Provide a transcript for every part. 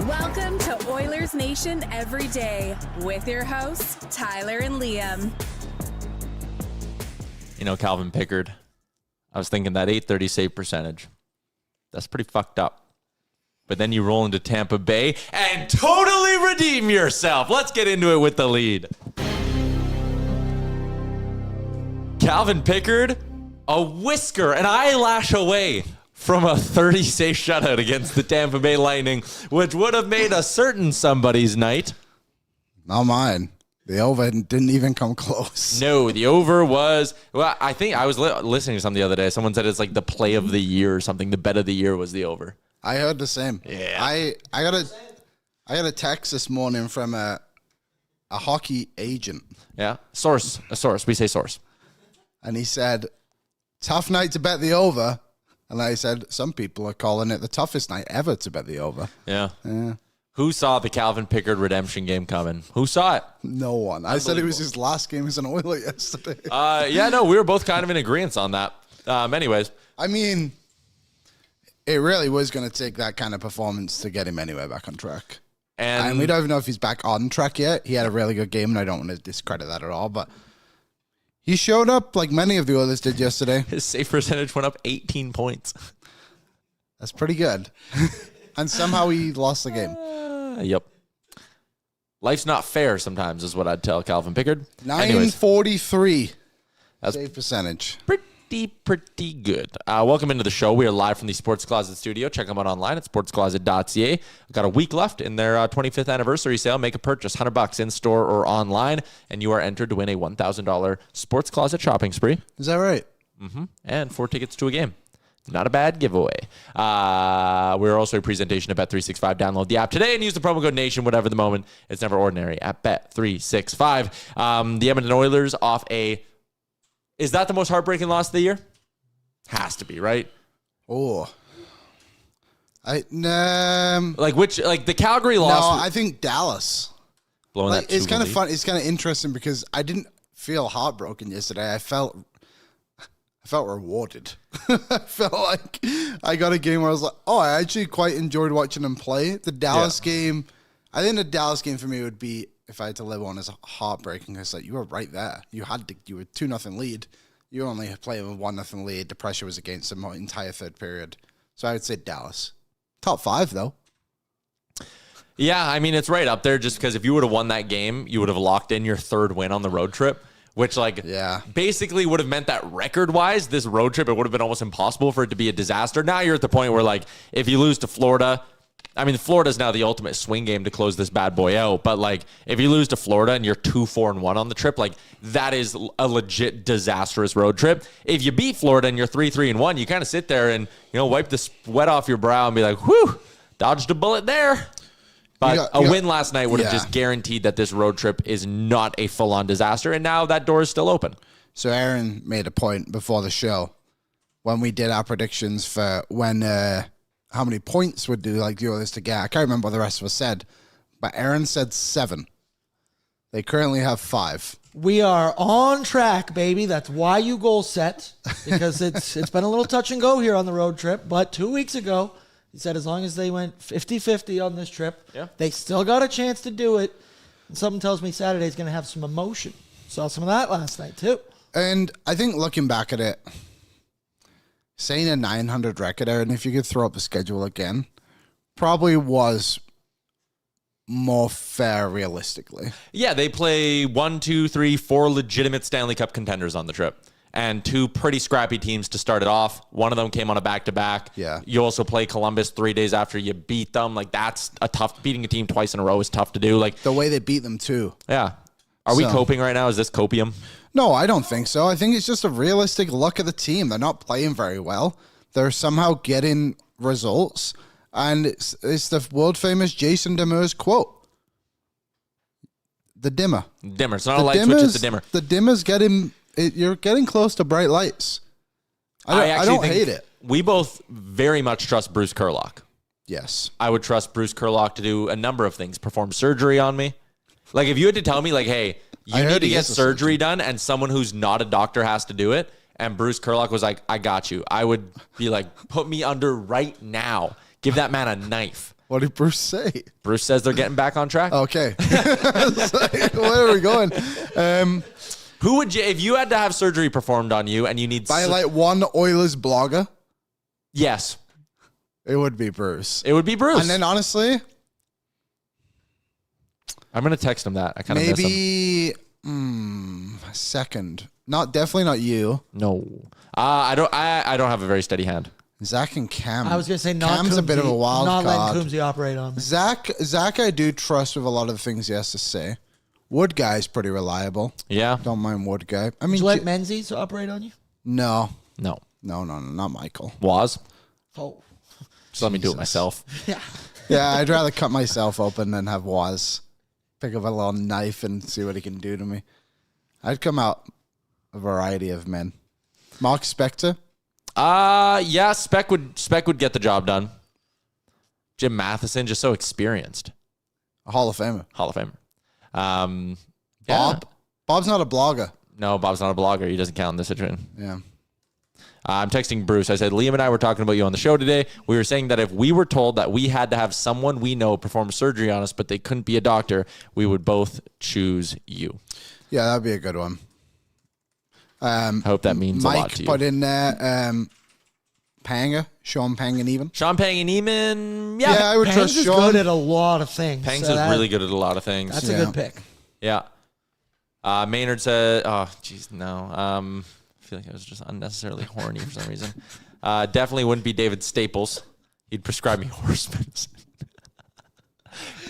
Welcome to Oilers Nation Every Day with your hosts, Tyler and Liam. You know, Calvin Pickard, I was thinking that .830 save percentage, that's pretty fucked up. But then you roll into Tampa Bay and totally redeem yourself. Let's get into it with the lead. Calvin Pickard, a whisker, an eyelash away from a 30-save shutout against the Tampa Bay Lightning, which would have made a certain somebody's night. Not mine. The over didn't even come close. No, the over was, well, I think I was listening to something the other day. Someone said it's like the play of the year or something. The bet of the year was the over. I heard the same. Yeah. I got a text this morning from a hockey agent. Yeah. A source. We say source. And he said, tough night to bet the over. And I said, some people are calling it the toughest night ever to bet the over. Yeah. Who saw the Calvin Pickard redemption game coming? Who saw it? No one. I said it was his last game as an Oiler yesterday. Yeah, no, we were both kind of in agreement on that. Anyways. I mean, it really was going to take that kind of performance to get him anywhere back on track. And we don't even know if he's back on track yet. He had a really good game, and I don't want to discredit that at all, but he showed up like many of the others did yesterday. His save percentage went up 18 points. That's pretty good. And somehow he lost the game. Yep. Life's not fair sometimes is what I'd tell Calvin Pickard. 943 save percentage. Pretty good. Welcome into the show. We are live from the Sports Closet studio. Check them out online at sportscloset.ca. We've got a week left in their 25th anniversary sale. Make a purchase, $100 in store or online, and you are entered to win a $1,000 Sports Closet shopping spree. Is that right? Mm-hmm. And 4 tickets to a game. Not a bad giveaway. We're also a presentation of Bet365. Download the app today and use the promo code NATION, whatever the moment. It's never ordinary at Bet365. The Edmonton Oilers off a... Is that the most heartbreaking loss of the year? Has to be, right? Oh. Like the Calgary loss. No, I think Dallas. Blowing that it's kind of lead. fun. It's kind of interesting because I didn't feel heartbroken yesterday. I felt rewarded. I felt like I got a game where I was like, oh, I actually quite enjoyed watching them play. The Dallas game, I think the Dallas game for me would be, if I had to live on, as heartbreaking. It's like you were right there. You were 2-0 lead. You were only playing with 1-0 lead. The pressure was against them the entire third period. So I would say Dallas. Top 5 though. Yeah, I mean it's right up there. Just because if you would have won that game, you would have locked in your third win on the road trip. Which, basically would have meant that record-wise, this road trip, it would have been almost impossible for it to be a disaster. Now you're at the point where, if you lose to Florida, I mean, Florida's now the ultimate swing game to close this bad boy out. But, if you lose to Florida and you're 2-4-1 on the trip, that is a legit disastrous road trip. If you beat Florida and you're 3-3-1, you kind of sit there and, wipe the sweat off your brow and be like, whew, dodged a bullet there. But a win last night would have just guaranteed that this road trip is not a full-on disaster, and now that door is still open. So Aaron made a point before the show when we did our predictions for when how many points would do the Oilers to get. I can't remember what the rest of us said, but Aaron said 7. They currently have 5. We are on track, baby. That's why you goal set, because it's been a little touch and go here on the road trip. But 2 weeks ago, he said as long as they went 50-50 on this trip, they still got a chance to do it. And something tells me Saturday's going to have some emotion. Saw some of that last night, too. And I think looking back at it, saying a 900 record, and if you could throw up the schedule again, probably was more fair realistically. Yeah, they play 1, 2, 3, 4 legitimate Stanley Cup contenders on the trip. And 2 pretty scrappy teams to start it off. One of them came on a back-to-back. Yeah. You also play Columbus 3 days after you beat them. That's a tough... Beating a team twice in a row is tough to do. The way they beat them, too. Yeah. Are we coping right now? Is this copium? No, I don't think so. I think it's just a realistic look at the team. They're not playing very well. They're somehow getting results. And it's the world-famous Jason Demers quote. The dimmer. Dimmer. It's not a light switch, it's the dimmer. The dimmer's getting... You're getting close to bright lights. I don't hate it. We both very much trust Bruce Kurlock. Yes. I would trust Bruce Kurlock to do a number of things. Perform surgery on me. If you had to tell me, hey, you need to get surgery done and someone who's not a doctor has to do it, and Bruce Kurlock was like, I got you. I would be like, put me under right now. Give that man a knife. What did Bruce say? Bruce says they're getting back on track. Okay. Where are we going? Who would you, if you had to have surgery performed on you and you need... By like one Oilers blogger? Yes. It would be Bruce. It would be Bruce. And then honestly... I'm going to text him that. I kind of miss him. Maybe second. Definitely not you. No. I don't have a very steady hand. Zach and Cam. I was going to say not Cam's Coombsy, a bit of a wild not card. letting Coombsy operate on me. Zach, I do trust with a lot of the things he has to say. Wood guy's pretty reliable. Yeah. Don't mind Wood guy. I mean, Would you let Menzies operate on you? No, No. not Michael. Was? Oh. Just let me do it myself. Yeah. Yeah, I'd rather cut myself open than have Waz pick up a little knife and see what he can do to me. I'd come out a variety of men. Mark Spector. Yeah, Spec would get the job done. Jim Matheson, just so experienced. A Hall of Famer. Hall of Famer. Bob. Bob's not a blogger. No, Bob's not a blogger. He doesn't count in this situation. Yeah. I'm texting Bruce. I said, Liam and I were talking about you on the show today. We were saying that if we were told that we had to have someone we know perform surgery on us, but they couldn't be a doctor, we would both choose you. Yeah, that'd be a good one. I hope that means a lot to you. Mike put in there Panga, Sean Panganiban. Sean Panganiban, Yeah, I would Pangs trust is Sean. good at a lot of things. Pangs so is really good at a lot of things. That's a good pick. Yeah. Maynard said, oh, jeez, no. I feel like I was just unnecessarily horny for some reason. Definitely wouldn't be David Staples. He'd prescribe me horse medicine.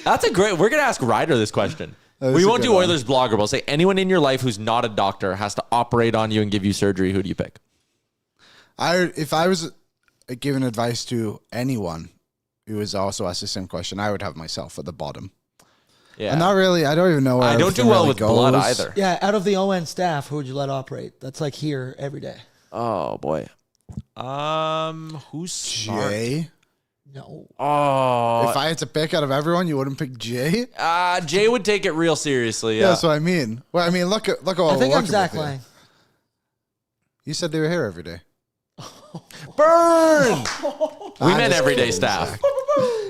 That's a great... We're going to ask Ryder this question. We won't do Oilers blogger. We'll say anyone in your life who's not a doctor has to operate on you and give you surgery. Who do you pick? If I was giving advice to anyone who was also asked the same question, I would have myself at the bottom. Yeah. And not really, I don't even know where I don't do well with blood either. Yeah, out of the ON staff, who would you let operate? That's like here every day. Oh, boy. Who's smart? Jay? No. Oh. If I had to pick out of everyone, you wouldn't pick Jay? Jay would take it real seriously. Yeah. That's what I mean. Well, I mean, look at what I think we're I'm working Zach with here. Lang. You said they were here every day. Burn! We meant everyday staff.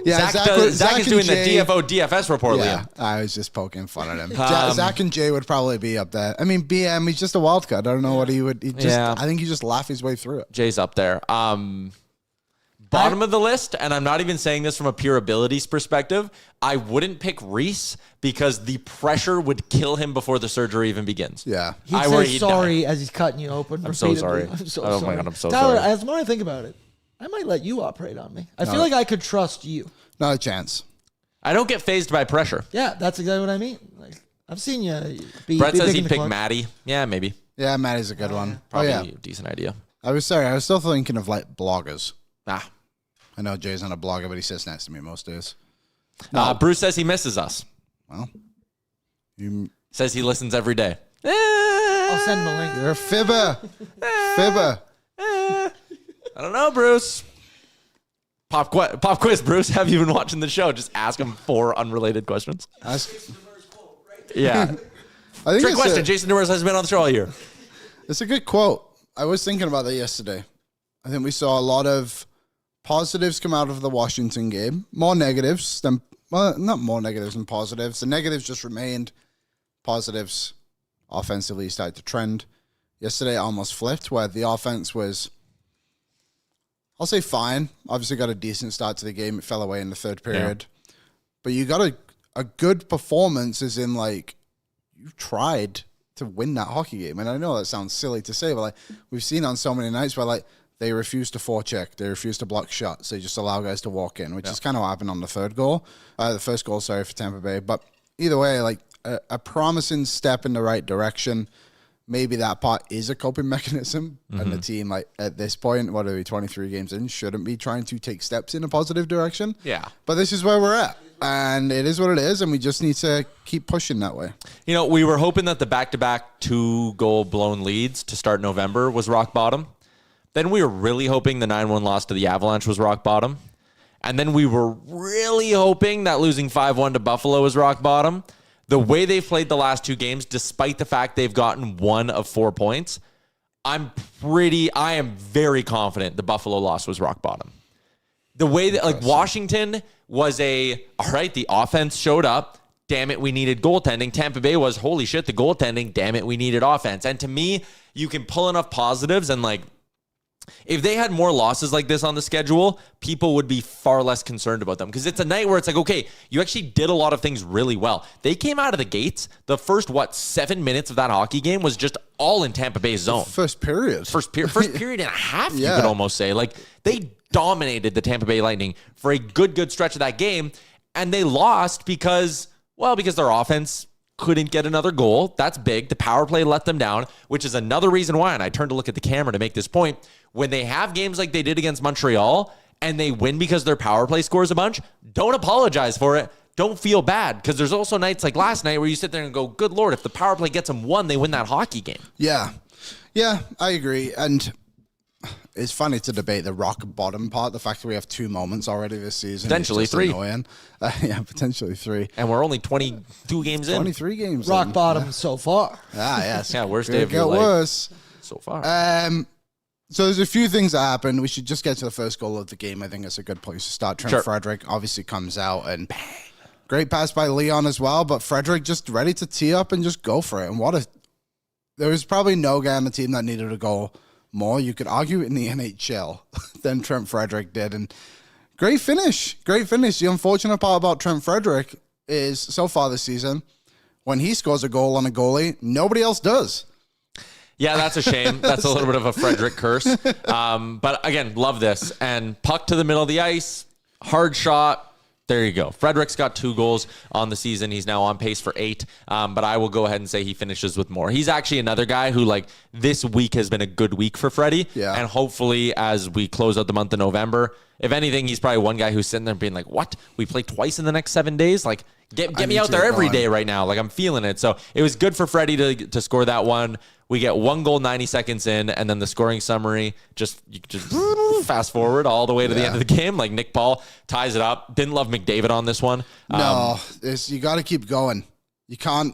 Yeah, Zach is doing Jay, the DFO DFS report, Yeah, Liam. I was just poking fun at him. Zach and Jay would probably be up there. I mean, BM, he's just a wild card. I don't know what he would. I think he just laugh his way through it. Jay's up there. Bottom of the list, and I'm not even saying this from a pure abilities perspective, I wouldn't pick Reese because the pressure would kill him before the surgery even begins. Yeah. He'd say sorry as he's cutting you open. I'm so sorry. I'm so oh sorry. my God, I'm so Tyler, sorry. as the more I think about it, I might let you operate on me. I feel like I could trust you. Not a chance. I don't get phased by pressure. Yeah, that's exactly what I mean. Like, I've seen you be Brett says big in he'd the pick club. Maddie. Yeah, maybe. Yeah, Maddie's a good one. Probably yeah. a decent idea. I was still thinking of like bloggers. Ah. I know Jay's not a blogger, but he sits next to me most days. Bruce says he misses us. Well, you Says he listens every day. I'll send him a link. You're a fibber. Fibber. I don't know, Bruce. Pop quiz, Bruce. Have you been watching the show? Just ask him 4 unrelated questions. Yeah. I think Trick question. Jason Demers has been on the show all year. It's a good quote. I was thinking about that yesterday. I think we saw a lot of positives come out of the Washington game. More negatives than, well, not more negatives than positives. The negatives just remained. Positives offensively started to trend. Yesterday it almost flipped where the offense was, I'll say fine. Obviously got a decent start to the game. It fell away in the third period. Yeah. But you got a good performance as in like you tried to win that hockey game. And I know that sounds silly to say, but like we've seen on so many nights where like they refuse to forecheck, they refuse to block shots, they just allow guys to walk in, which is kind of what happened on the first goal for Tampa Bay. But either way, like a promising step in the right direction. Maybe that part is a coping mechanism, and the team, like at this point, what are we, 23 games in, shouldn't be trying to take steps in a positive direction. Yeah. But this is where we're at, and it is what it is, and we just need to keep pushing that way. You know, we were hoping that the back-to-back 2-goal blown leads to start November was rock bottom. Then we were really hoping the 9-1 loss to the Avalanche was rock bottom. And then we were really hoping that losing 5-1 to Buffalo was rock bottom. The way they've played the last 2 games, despite the fact they've gotten 1 of 4 points, I am very confident the Buffalo loss was rock bottom. The way that like Washington was all right, the offense showed up. Damn it, we needed goaltending. Tampa Bay was, holy shit, the goaltending. Damn it, we needed offense. And to me, you can pull enough positives and like, if they had more losses like this on the schedule, people would be far less concerned about them because it's a night where it's like, okay, you actually did a lot of things really well. They came out of the gates. The first, 7 minutes of that hockey game was just all in Tampa Bay's zone. First period. First period and a half, you could almost say. Like, they dominated the Tampa Bay Lightning for a good stretch of that game, and they lost because their offense couldn't get another goal. That's big. The power play let them down, which is another reason why, and I turned to look at the camera to make this point, when they have games like they did against Montreal and they win because their power play scores a bunch, don't apologize for it. Don't feel bad, because there's also nights like last night where you sit there and go, good Lord, if the power play gets them one, they win that hockey game. Yeah, I agree. And it's funny to debate the rock bottom part, the fact that we have 2 moments already this season. Potentially 3. Potentially 3. And we're only 22 games in. 23 games rock in. bottom so far. Yes. Yeah, worst day of your life. Worse. So far. So there's a few things that happened. We should just get to the first goal of the game. I think it's a good place to start. Trent Frederick obviously comes out and great pass by Leon as well, but Frederick just ready to tee up and just go for it. And there was probably no guy on the team that needed a goal more, you could argue, in the NHL than Trent Frederick did. And great finish. The unfortunate part about Trent Frederick is so far this season, when he scores a goal on a goalie, nobody else does. Yeah, that's a shame. That's a little bit of a Frederick curse. But again, love this. And puck to the middle of the ice, hard shot. There you go. Frederick's got 2 goals on the season. He's now on pace for 8. But I will go ahead and say he finishes with more. He's actually another guy who, like, this week has been a good week for Freddie. Yeah. And hopefully, as we close out the month of November, if anything, he's probably one guy who's sitting there being like, what? We play twice in the next 7 days? Like, get me out there every day right now. Like, I'm feeling it. So it was good for Freddie to score that one. We get 1 goal 90 seconds in, and then the scoring summary, you just fast forward all the way to the end of the game. Like, Nick Paul ties it up. Didn't love McDavid on this one. No, you got to keep going. You can't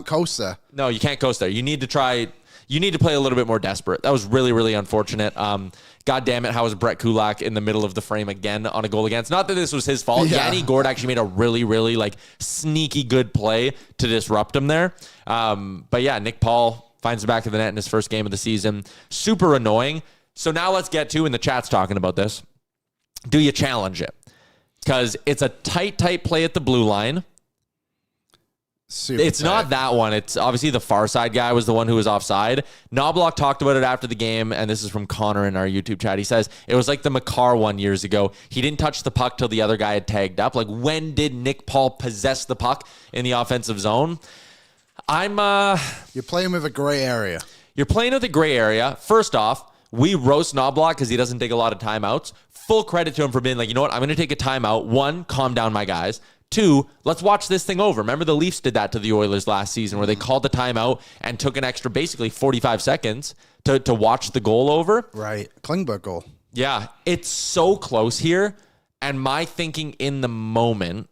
coast there. No, you can't coast there. You need to play a little bit more desperate. That was really, really unfortunate. God damn it, how was Brett Kulak in the middle of the frame again on a goal against? Not that this was his fault. Yeah. Yanni Gord actually made a really, really like sneaky good play to disrupt him there. But yeah, Nick Paul finds the back of the net in his first game of the season. Super annoying. So now let's get to, and the chat's talking about this, do you challenge it? Because it's a tight play at the blue line. It's not that one. It's obviously the far side guy was the one who was offside. Knobloch talked about it after the game, and this is from Connor in our YouTube chat. He says, it was like the Makar one years ago. He didn't touch the puck till the other guy had tagged up. Like, when did Nick Paul possess the puck in the offensive zone? You're playing with a gray area. You're playing with a gray area. First off, we roast Knobloch because he doesn't take a lot of timeouts. Full credit to him for being like, you know what? I'm going to take a timeout. 1, calm down my guys. 2, let's watch this thing over. Remember the Leafs did that to the Oilers last season where they called the timeout and took an extra basically 45 seconds to watch the goal over. Right. Klingberg goal. Yeah. It's so close here. And my thinking in the moment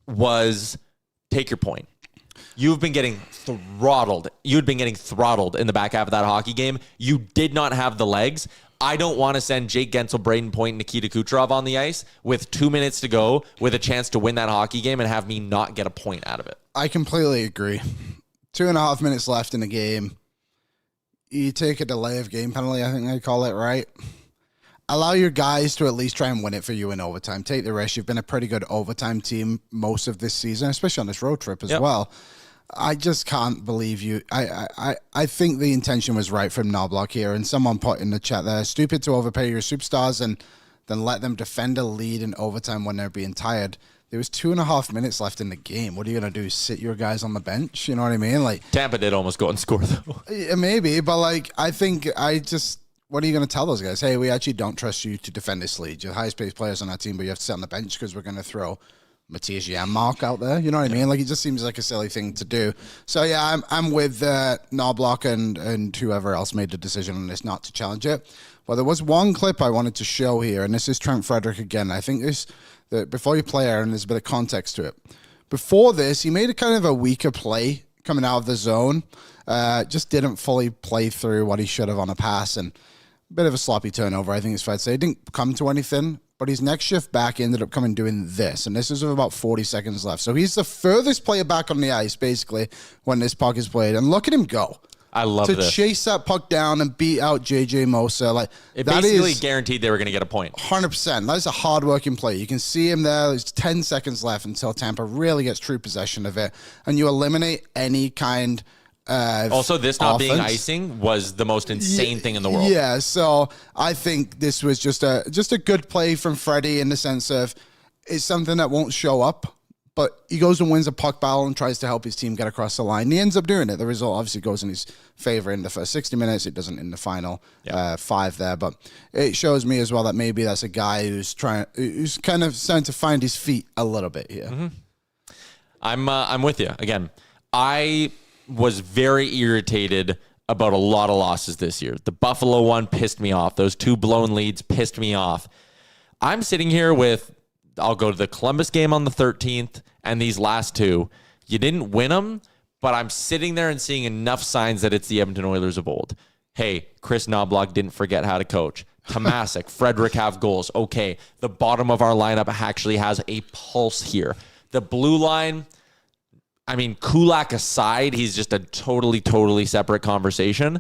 was take your point. You've been getting throttled. You'd been getting throttled in the back half of that hockey game. You did not have the legs. I don't want to send Jake Guentzel, Braden Point, and Nikita Kucherov on the ice with 2 minutes to go with a chance to win that hockey game and have me not get a point out of it. I completely agree. 2.5 minutes left in the game. You take a delay of game penalty, I think they call it, right? Allow your guys to at least try and win it for you in overtime. Take the risk. You've been a pretty good overtime team most of this season, especially on this road trip as well. I just can't believe you. I think the intention was right from Knobloch here, and someone put in the chat there, stupid to overpay your superstars and then let them defend a lead in overtime when they're being tired. There was 2.5 minutes left in the game. What are you going to do? Sit your guys on the bench? You know what I mean? Like, Tampa did almost go and score, though. Maybe, but like, what are you going to tell those guys? Hey, we actually don't trust you to defend this lead. You're the highest paid players on our team, but you have to sit on the bench because we're going to throw Matthias Janmark out there. You know what I mean? Like, it just seems like a silly thing to do. So yeah, I'm with Knobloch and whoever else made the decision on this not to challenge it. Well, there was one clip I wanted to show here, and this is Trent Frederick again. I think before you play, Aaron, there's a bit of context to it. Before this, he made a kind of a weaker play coming out of the zone. Just didn't fully play through what he should have on a pass, and bit of a sloppy turnover, I think it's fair to say. It didn't come to anything, but his next shift back ended up coming doing this, and this is with about 40 seconds left. So he's the furthest player back on the ice, basically, when this puck is played. And look at him go. I love this. To chase that puck down and beat out JJ Mosa. Like, it that basically is guaranteed they were going to get a point. 100%. That is a hard-working play. You can see him there. There's 10 seconds left until Tampa really gets true possession of it, and you eliminate any kind also, this not offense. being icing was the most insane thing in the world. Yeah, so I think this was just a good play from Freddie in the sense of it's something that won't show up, but he goes and wins a puck battle and tries to help his team get across the line. He ends up doing it. The result obviously goes in his favor in the first 60 minutes. It doesn't in the final 5 there, but it shows me as well that maybe that's a guy who's kind of starting to find his feet a little bit here. Mm-hmm. I'm with you. Again, I was very irritated about a lot of losses this year. The Buffalo one pissed me off. Those 2 blown leads pissed me off. I'm sitting here with, I'll go to the Columbus game on the 13th and these last 2. You didn't win them, but I'm sitting there and seeing enough signs that it's the Edmonton Oilers of old. Hey, Chris Knobloch didn't forget how to coach. Tomasic, Frederick have goals. Okay, the bottom of our lineup actually has a pulse here. The blue line, I mean, Kulak aside, he's just a totally separate conversation.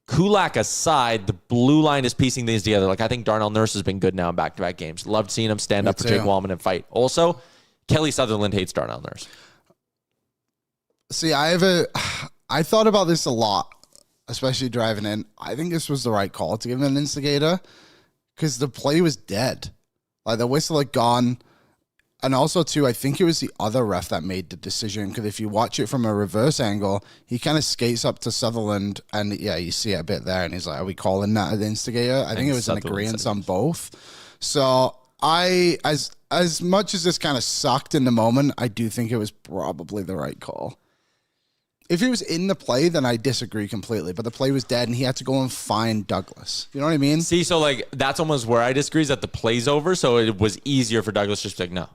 Kulak aside, the blue line is piecing things together. Like, I think Darnell Nurse has been good now in back-to-back games. Loved seeing him stand up for Jake Wallman and fight. Also, Kelly Sutherland hates Darnell Nurse. See, I thought about this a lot, especially driving in. I think this was the right call to give him an instigator because the play was dead. Like, the whistle had gone. And also, too, I think it was the other ref that made the decision, because if you watch it from a reverse angle, he kind of skates up to Sutherland, and yeah, you see it a bit there, and he's like, are we calling that an instigator? I think it was an agreement on both. So as much as this kind of sucked in the moment, I do think it was probably the right call. If he was in the play, then I disagree completely. But the play was dead, and he had to go and find Douglas. You know what I mean? See, so like that's almost where I disagree, is that the play's over, so it was easier for Douglas just to be like, no.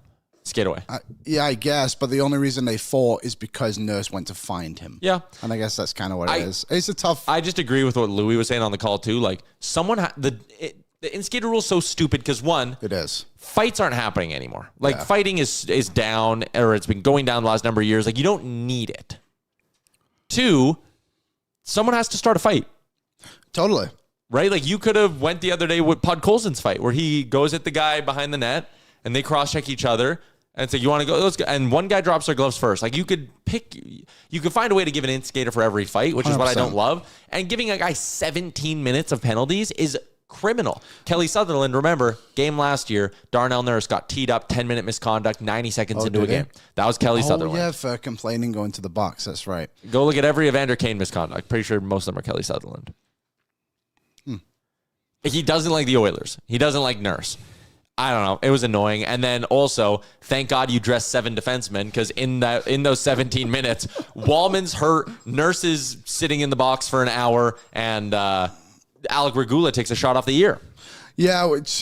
Skate away. Yeah, I guess, but the only reason they fought is because Nurse went to find him. Yeah. And I guess that's kind of what it is. It's a tough... I just agree with what Louis was saying on the call, too. Like, the instigator rule is so stupid because, one... It is. Fights aren't happening anymore. Like, fighting is down, or it's been going down the last number of years. Like, you don't need it. 2, someone has to start a fight. Totally. Right? Like, you could have went the other day with Podkolzin's fight, where he goes at the guy behind the net, and they cross-check each other, and say, you want to go? Let's go. And one guy drops their gloves first. Like, you could find a way to give an instigator for every fight, which 100%. Is what I don't love. And giving a guy 17 minutes of penalties is criminal. Kelly Sutherland, remember, game last year, Darnell Nurse got teed up, 10-minute misconduct, 90 seconds into a game. That was Kelly Sutherland. Yeah, for complaining going to the box. That's right. Go look at every Evander Kane misconduct. Pretty sure most of them are Kelly Sutherland. He doesn't like the Oilers. He doesn't like Nurse. I don't know. It was annoying. And then also, thank God you dressed 7 defensemen, because in those 17 minutes, Wallman's hurt, Nurse is sitting in the box for an hour, and Alec Regula takes a shot off the ear. Yeah, which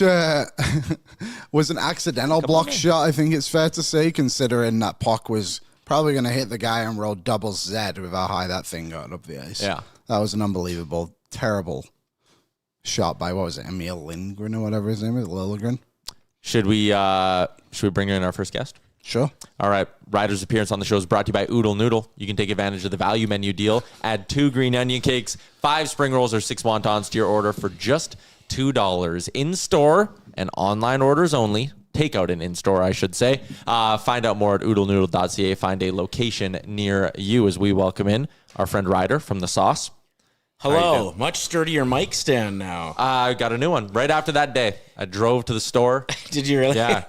was an accidental block shot, I think it's fair to say, considering that puck was probably going to hit the guy and roll double Z with how high that thing got up the ice. Yeah. That was an unbelievable, terrible shot by, what was it, Emil Lindgren or whatever his name is, Lilligren. Should we bring in our first guest? Sure. All right. Ryder's appearance on the show is brought to you by Oodle Noodle. You can take advantage of the value menu deal. Add 2 green onion cakes, 5 spring rolls, or 6 wontons to your order for just $2. In-store and online orders only. Takeout and in-store, I should say. Find out more at oodlenoodle.ca. Find a location near you as we welcome in our friend Ryder from The Sauce. Hello. Much sturdier mic stand now. I got a new one. Right after that day, I drove to the store. Did you really? Yeah.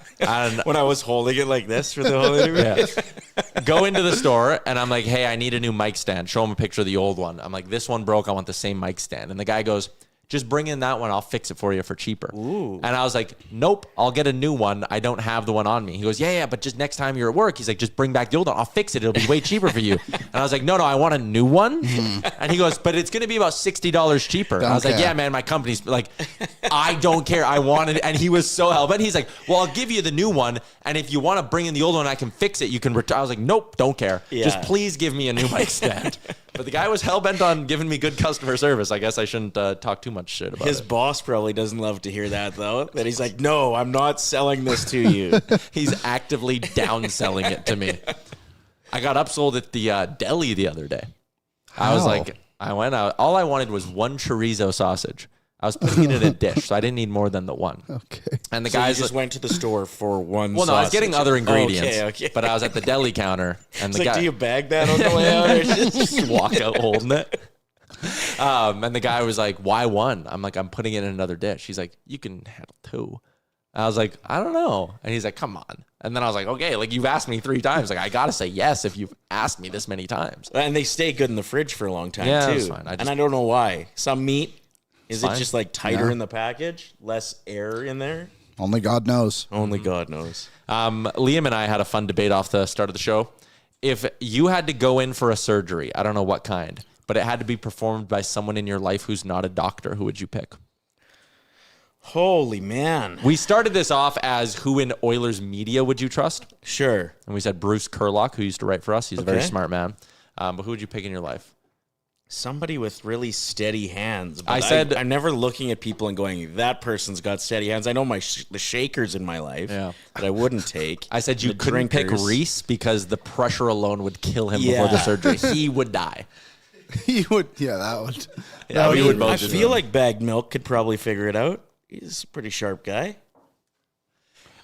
When I was holding it like this for the whole interview? Yeah. Go into the store, and I'm like, hey, I need a new mic stand. Show him a picture of the old one. I'm like, this one broke. I want the same mic stand. And the guy goes, just bring in that one. I'll fix it for you for cheaper. Ooh. And I was like, nope, I'll get a new one. I don't have the one on me. He goes, yeah, but just next time you're at work, he's like, just bring back the old one. I'll fix it. It'll be way cheaper for you. And I was like, no, I want a new one. And he goes, but it's going to be about $60 cheaper. And I was like, yeah, man, my company's like, I don't care. I want it. And he was so hell-bent. He's like, well, I'll give you the new one. And if you want to bring in the old one, I can fix it. You can return. I was like, nope, don't care. Yeah. Just please give me a new mic stand. But the guy was hell-bent on giving me good customer service. I guess I shouldn't talk too much much shit about His it. boss probably doesn't love to hear that, though. That he's like, no, I'm not selling this to you. He's actively downselling it to me. I got upsold at the deli the other day. I was like, I went out. All I wanted was one chorizo sausage. I was putting it in a dish, so I didn't need more than the one. Okay. And the So guys you just went to the store for one well, no, I was getting sausage. other ingredients. Okay. But I was at the deli counter, and It's the like, guy do you bag that on the way out? Or just walk out holding it. And the guy was like, "Why one?" I'm like, "I'm putting it in another dish." He's like, "You can handle two." I was like, "I don't know." And he's like, "Come on." And then I was like, "Okay, like you've asked me 3 times. Like I gotta say yes if you've asked me this many times." And they stay good in the fridge for a long time, Yeah, too. that's fine. And I don't know why. Some meat, is it fine. just like tighter in the package? Less air in there? Only God knows. Only God knows. Liam and I had a fun debate off the start of the show. If you had to go in for a surgery, I don't know what kind, but it had to be performed by someone in your life who's not a doctor, who would you pick? Holy man. We started this off as who in Oilers media would you trust? Sure. And we said Bruce Kurlock, who used to write for us. He's a very Okay. smart man. But who would you pick in your life? Somebody with really steady hands. But I said- I'm never looking at people and going, that person's got steady hands. I know the shakers in my life that I wouldn't take. I said you The couldn't pick drinkers. Reese because the pressure alone would kill him before the Yeah. surgery. He would die. He would, yeah, that would. Yeah, we would both I just- feel like Bagged Milk could probably figure it out. He's a pretty sharp guy.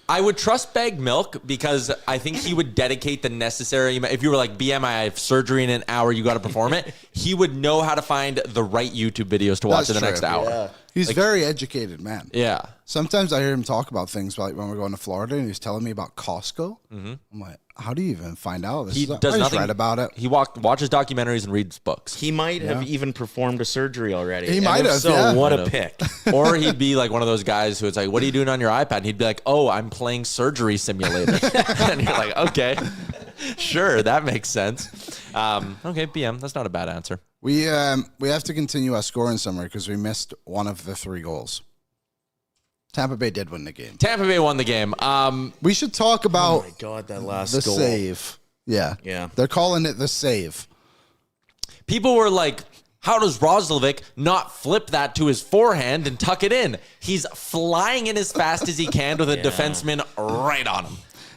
I would trust Bagged Milk because I think he would dedicate the necessary. If you were like, BM, I have surgery in an hour, you got to perform it. He would know how to find the right YouTube videos to watch That's in the true. next hour. Yeah. He's very educated, man. Yeah. Sometimes I hear him talk about things like when we're going to Florida and he's telling me about Costco. Mm-hmm. I'm like, how do you even find out this? He stuff? does I just nothing. read about it. He watches documentaries and reads books. He might have even performed a surgery already. He And might if have, So yeah. what Might a have. pick. Or he'd be like one of those guys who it's like, what are you doing on your iPad? And he'd be like, oh, I'm playing Surgery Simulator. And you're like, okay, sure, that makes sense. Okay, BM, that's not a bad answer. We have to continue our scoring summary because we missed one of the 3 goals. Tampa Bay did win the game. Tampa Bay won the game. We should talk Oh about my God, that last the goal. save. Yeah. Yeah. They're calling it the save. People were like, how does Roslovic not flip that to his forehand and tuck it in? He's flying in as fast as he can with a defenseman right on him.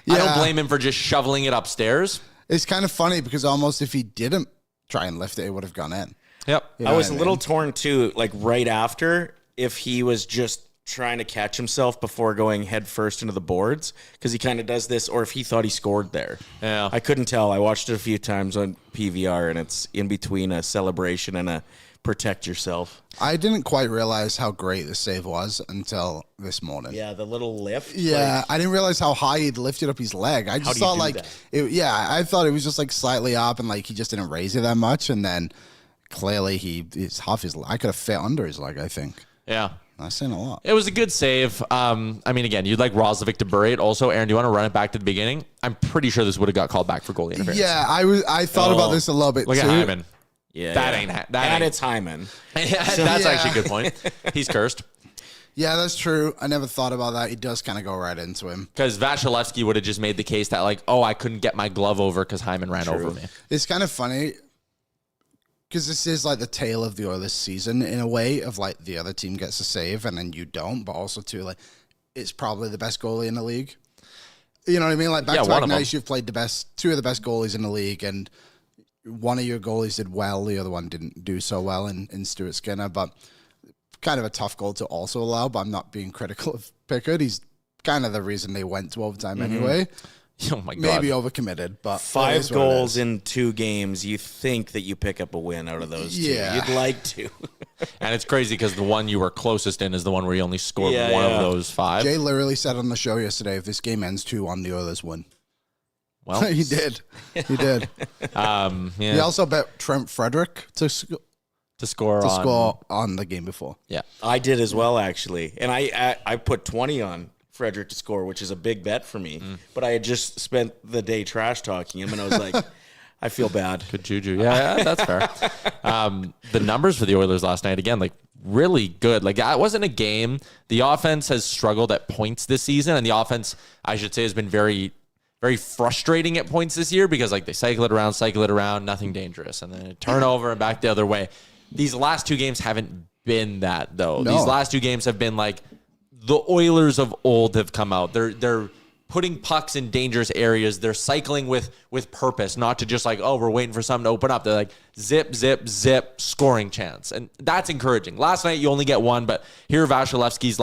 I don't Yeah. blame him for just shoveling it upstairs. It's kind of funny because almost if he didn't try and lift it, it would have gone in. Yep. You know I was what a little torn too, like right after, if he was just trying to catch himself before going head first into the boards, because he kind of does this, or if he thought he scored there. Yeah. I couldn't tell. I watched it a few times on PVR, and it's in between a celebration and a protect yourself. I didn't quite realize how great the save was until this morning. Yeah, the little lift. Yeah, I didn't realize how high he'd lifted up his leg. I just do you thought do like, that? I thought it was just like slightly up and like he just didn't raise it that much. And then clearly it's half his leg. I could have fit under his leg, I think. Yeah. That's saying a lot. It was a good save. I mean, again, you'd like Roslovic to bury it. Also, Aaron, do you want to run it back to the beginning? I'm pretty sure this would have got called back for goalie interference. Yeah, I thought about this a little bit Look too. at Hyman. Yeah, That yeah. ain't that And ain't- it's Hyman. That's Yeah. actually a good point. He's cursed. Yeah, that's true. I never thought about that. He does kind of go right into him. Because Vasilevskiy would have just made the case that, like, oh, I couldn't get my glove over because Hyman ran over me. It's kind of funny because this is like the tale of the Oilers season in a way of like the other team gets a save and then you don't, but also too like it's probably the best goalie in the league. You know what I mean? Like back Yeah, to one back of them. nights, you've played two of the best goalies in the league, and one of your goalies did well, the other one didn't do so well in Stuart Skinner, but kind of a tough goal to also allow. But I'm not being critical of Pickard. He's kind of the reason they went to overtime anyway. Oh, my God. Maybe overcommitted, but it 5 is what it goals is. in 2 games. You think that you pick up a win out of those 2. Yeah. You'd like to. And it's crazy because the one you were closest in is the one where you only scored Yeah, one yeah. of those 5. Jay literally said on the show yesterday, if this game ends 2-1, the Oilers win. Well, He did. He did. yeah, He also bet Trent Frederick to score on the game before. Yeah. I did as well, actually. And I put 20 on Frederick to score, which is a big bet for me. But I had just spent the day trash talking him, and I was like, I feel bad. Good juju. Yeah, that's fair. The numbers for the Oilers last night, again, like really good. Like that wasn't a game. The offense has struggled at points this season, and the offense, I should say, has been very, very frustrating at points this year because like they cycle it around, nothing dangerous, and then a turnover and back the other way. These last 2 games haven't been that, though. No. These last 2 games have been like the Oilers of old have come out. They're putting pucks in dangerous areas. They're cycling with purpose, not to just like, oh, we're waiting for something to open up. They're like zip, zip, zip, scoring chance. And that's encouraging. Last night, you only get 1, but here Vasilevskiy's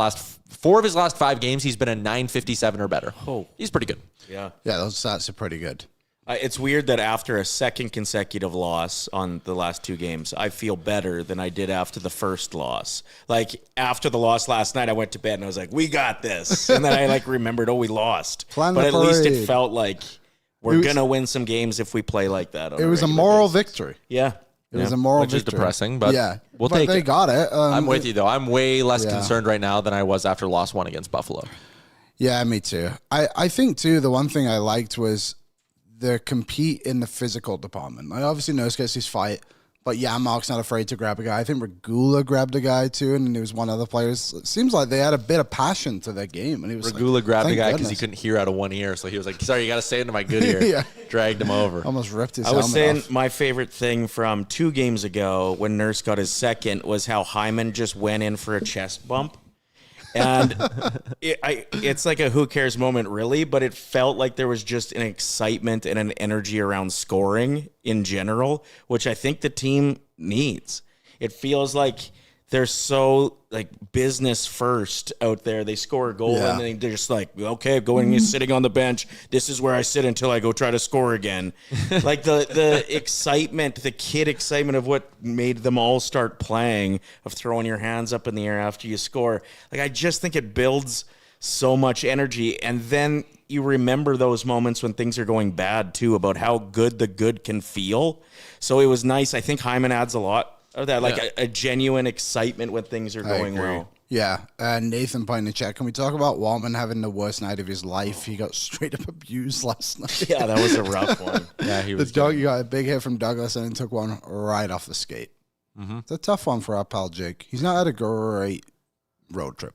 4 of his last 5 games, he's been a .957 or better. Oh, he's pretty good. Yeah. Yeah, those stats are pretty good. It's weird that after a second consecutive loss on the last 2 games, I feel better than I did after the first loss. Like, after the loss last night, I went to bed and I was like, we got this. And then I like remembered, we lost. But at least it felt like we're going to win some games if we play like that. It was a moral victory. Yeah. It was a moral Which victory. is depressing, but we'll take it. They got it. I'm with you, though. I'm way less concerned right now than I was after loss 1 against Buffalo. Yeah, me too. I think, too, the one thing I liked was the compete in the physical department. Like, obviously, Nurse gets his fight, but Mark's not afraid to grab a guy. I think Regula grabbed a guy, too, and there was one other player. It seems like they had a bit of passion to their game. And he was Regula grabbed a guy because he goodness. couldn't hear out of one ear, so he was like, sorry, you got to say it into my good ear. Dragged him over. Almost ripped his I was helmet saying off. my favorite thing from 2 games ago when Nurse got his second was how Hyman just went in for a chest bump. And it's like a who cares moment, really, but it felt like there was just an excitement and an energy around scoring in general, which I think the team needs. It feels like they're so like business first out there. They score a goal and then they're just like, okay, going sitting on the bench. This is where I sit until I go try to score again. Like the excitement, the kid excitement of what made them all start playing, of throwing your hands up in the air after you score. Like, I just think it builds so much energy. And then you remember those moments when things are going bad too, about how good the good can feel. So it was nice. I think Hyman adds a lot of that, like a genuine excitement when things are going well. Yeah. Nathan put in the chat, can we talk about Waltman having the worst night of his life? He got straight up abused last night. Yeah, that was a rough one. Yeah, he was. You got a big hit from Douglas and then took one right off the skate. Mm-hmm. It's a tough one for our pal Jake. He's not had a great road trip.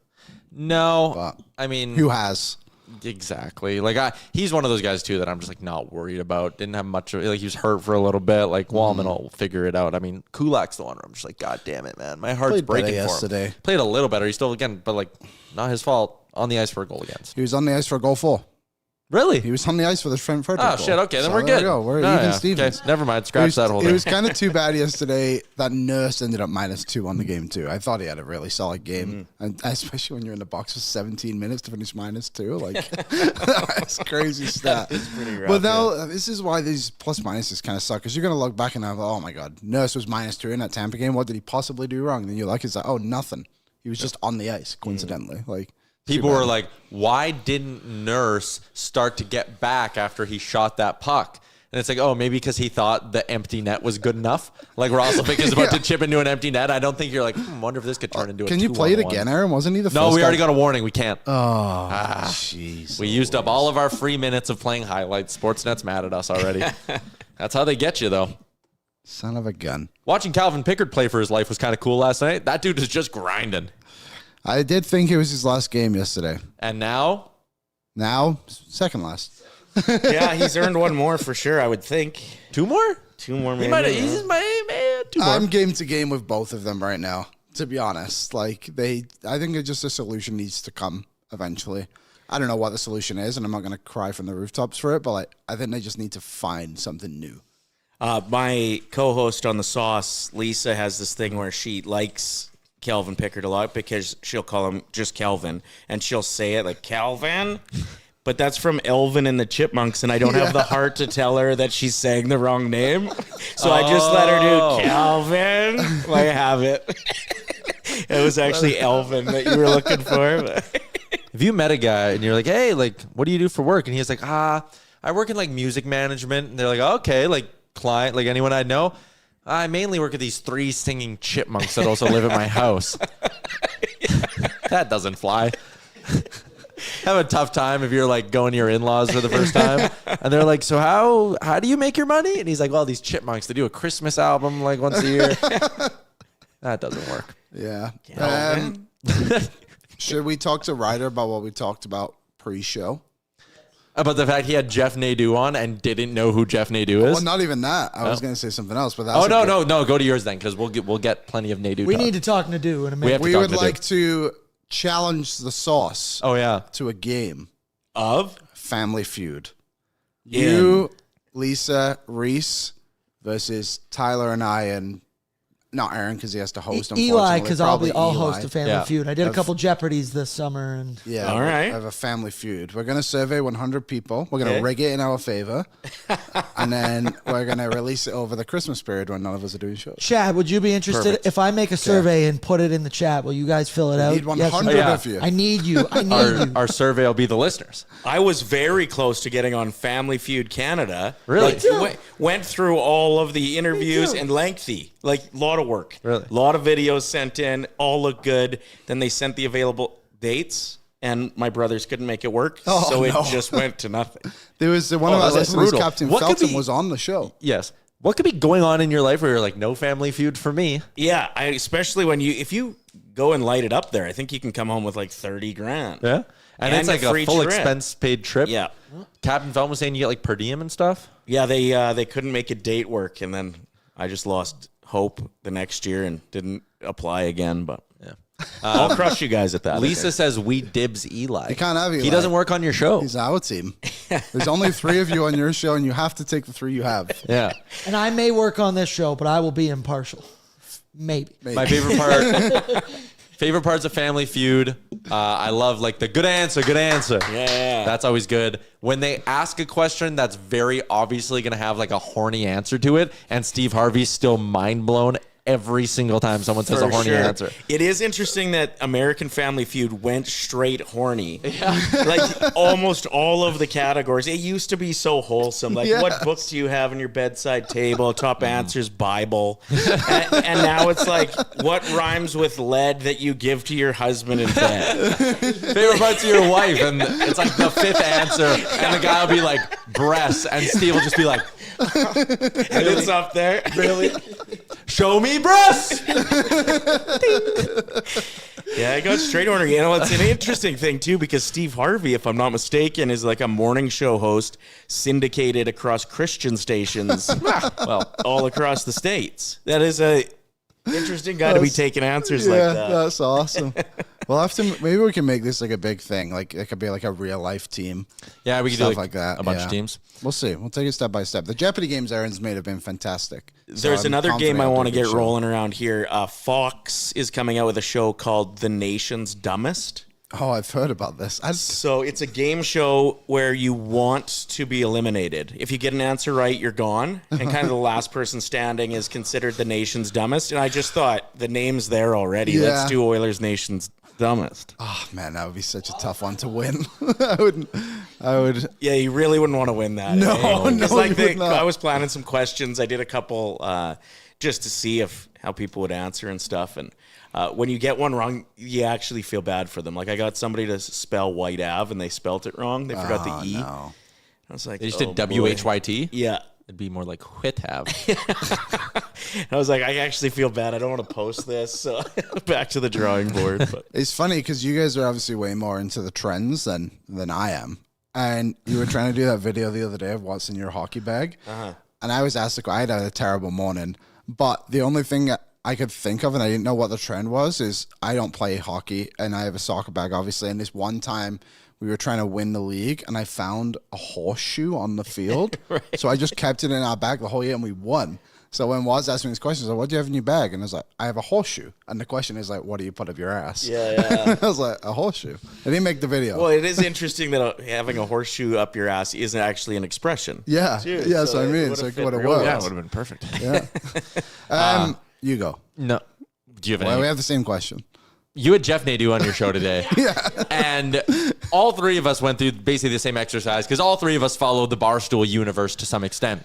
No, But I mean, who has? Exactly. Like he's one of those guys too that I'm just like not worried about. Didn't have much of, like, he was hurt for a little bit. Like Wallman will figure it out. I mean, Kulak's the one where I'm just like, God damn it, man. My heart's breaking for him. Played a little better. He's still, again, but like not his fault, on the ice for a goal against. He was on the ice for a goal 4. Really? He was on the ice for the Trent Frederick goal. Shit. Okay, then we're good. We're even Stevens. Okay, never mind. Scratch that whole thing. It was kind of too bad yesterday that Nurse ended up -2 on the game too. I thought he had a really solid game, and especially when you're in the box for 17 minutes to finish -2. Like that's crazy stat. It's pretty rough. But now this is why these plus minuses kind of suck, because you're gonna look back and have, oh my god, Nurse was -2 in that Tampa game. What did he possibly do wrong? And then you're like, it's like, oh, nothing. He was just on the ice coincidentally. Like. People were like, why didn't Nurse start to get back after he shot that puck? And it's like, oh, maybe because he thought the empty net was good enough. Like Roslovic is about to chip into an empty net. I don't think you're like, wonder if this could turn into a 2-on-1. Can you play it again, Aaron? Wasn't he the first No, we already guy? got a warning. We can't. Oh, jeez. We used up all of our free minutes of playing highlights. Sportsnet's mad at us already. That's how they get you, though. Son of a gun. Watching Calvin Pickard play for his life was kind of cool last night. That dude was just grinding. I did think it was his last game yesterday. And now? Now, second last. Yeah, he's earned one more for sure, I would think. 2 more? 2 more, maybe. He might have. He's my 2 more. I'm game to game with both of them right now, to be honest. Like, I think it's just a solution needs to come eventually. I don't know what the solution is, and I'm not going to cry from the rooftops for it, but like, I think they just need to find something new. My co-host on The Sauce, Lisa, has this thing where she likes Calvin Pickard a lot because she'll call him just Calvin, and she'll say it like, Calvin? But that's from Elvin and the Chipmunks, and I don't have the heart to tell her that she's saying the wrong name. So I just let her do Calvin. Like, have it. It was actually Elvin that you were looking for. If you met a guy and you're like, hey, like, what do you do for work? And he's like, I work in like music management. And they're like, okay, like client, like anyone I know. I mainly work with these 3 singing chipmunks that also live at my house. That doesn't fly. Have a tough time if you're like going to your in-laws for the first time. And they're like, so how do you make your money? And he's like, well, these chipmunks, they do a Christmas album like once a year. That doesn't work. Yeah. Should we talk to Ryder about what we talked about pre-show? About the fact he had Jeff Nadeau on and didn't know who Jeff Nadeau is? Well, not even that. I was going to say something else, but that's no. Go to yours then, because we'll get plenty of Nadeau. We need to talk Nadeau in a minute. We would like to challenge the sauce. Oh yeah, to a game of Family Feud. You, Lisa, Reese versus Tyler and I, and not Aaron because he has to host. Eli, because I'll host a Family Yeah. Feud. I did a couple Jeopardies this summer, and Yeah, All right. I have a Family Feud. We're gonna survey 100 people. We're gonna rig it in our favor, and then we're gonna release it over the Christmas period when none of us are doing shows. Chad, would you be interested Perfect. if I make a survey and put it in the chat? Will you guys fill it out? Need 100 Yes or no? of you. I need you. I need you. our survey will be the listeners. I was very close to getting on Family Feud Canada. Really? Went through all of the interviews and lengthy, like a lot of work. Really? A lot of videos sent in, all look good. Then they sent the available dates, and my brothers couldn't make it work, so it just went to nothing. There was one of our that's listeners, brutal. Captain What could Felton, be- was on the show. Yes. What could be going on in your life where you're like, no Family Feud for me? Yeah, especially if you go and light it up there, I think you can come home with like 30 grand. Yeah. And it's like a free full trip. expense paid trip. Yeah. Captain Felton was saying you get like per diem and stuff. Yeah, they couldn't make a date work, and then I just lost hope the next year and didn't apply again. But yeah, I'll crush you guys at that. Lisa says we dibs Eli. You can't have Eli. He doesn't work on your show. He's our team. There's only 3 of you on your show, and you have to take the 3 you have. Yeah. And I may work on this show, but I will be impartial. Maybe. My favorite part. Favorite parts of Family Feud. I love like the good answer. Yeah. That's always good. When they ask a question that's very obviously going to have like a horny answer to it, and Steve Harvey's still mind blown every single time someone says a horny answer. It is interesting that American Family Feud went straight horny. Yeah. Like almost all of the categories. It used to be so wholesome. Like, what book do you have on your bedside table? Top answers, Bible. And now it's like, what rhymes with lead that you give to your husband in bed? Favorite parts of your wife, and it's like the 5th answer, and the guy will be like breasts, and Steve will just be like, And it's up there. really? Show me breasts. Yeah, I got straight order. You know, it's an interesting thing, too, because Steve Harvey, if I'm not mistaken, is like a morning show host syndicated across Christian stations, well, all across the States. That is a interesting guy to be taking answers like that. That's awesome. We'll have to. Maybe we can make this like a big thing. Like it could be like a real life team. Yeah, we can Stuff do like that. A bunch of teams. We'll see. We'll take it step by step. The Jeopardy games Aaron's made have been fantastic. There's another game I want to get rolling around here. Fox is coming out with a show called The Nation's Dumbest. Oh, I've heard about this. So it's a game show where you want to be eliminated. If you get an answer right, you're gone. And kind of the last person standing is considered the nation's dumbest. And I just thought, the name's there already. Yeah. Let's do Oilers Nation's Dumbest. Oh man, that would be such a tough one to win. I would. Yeah, you really wouldn't want to win that. No, It's no, like you would not. I was planning some questions. I did a couple just to see how people would answer and stuff. And when you get one wrong, you actually feel bad for them. Like I got somebody to spell White Ave, and they spelt it wrong. They forgot the E. No. I was like, They just did WHYT. Yeah. It'd be more like Whitav. I was like, I actually feel bad. I don't want to post this. So back to the drawing board. But. It's funny because you guys are obviously way more into the trends than I am. And you were trying to do that video the other day of what's in your hockey bag. And I was asked, I had a terrible morning. But the only thing I could think of, and I didn't know what the trend was, is I don't play hockey and I have a soccer bag, obviously. And this one time we were trying to win the league and I found a horseshoe on the field. Right. So I just kept it in our bag the whole year and we won. So when Waz asked me this question, I was like, what do you have in your bag? And I was like, I have a horseshoe. And the question is like, what do you put up your ass? Yeah. I was like, a horseshoe. I didn't make the video. Well, it is interesting that having a horseshoe up your ass isn't actually an expression. Yeah. Too. Yeah, So so I mean, it it's like would've what it fit was. real Yeah, it would have been perfect. Yeah. You go. No. Do you have Well, any? we have the same question. You had Jeff Nadeau on your show today. Yeah. And all 3 of us went through basically the same exercise because all 3 of us followed the Barstool universe to some extent.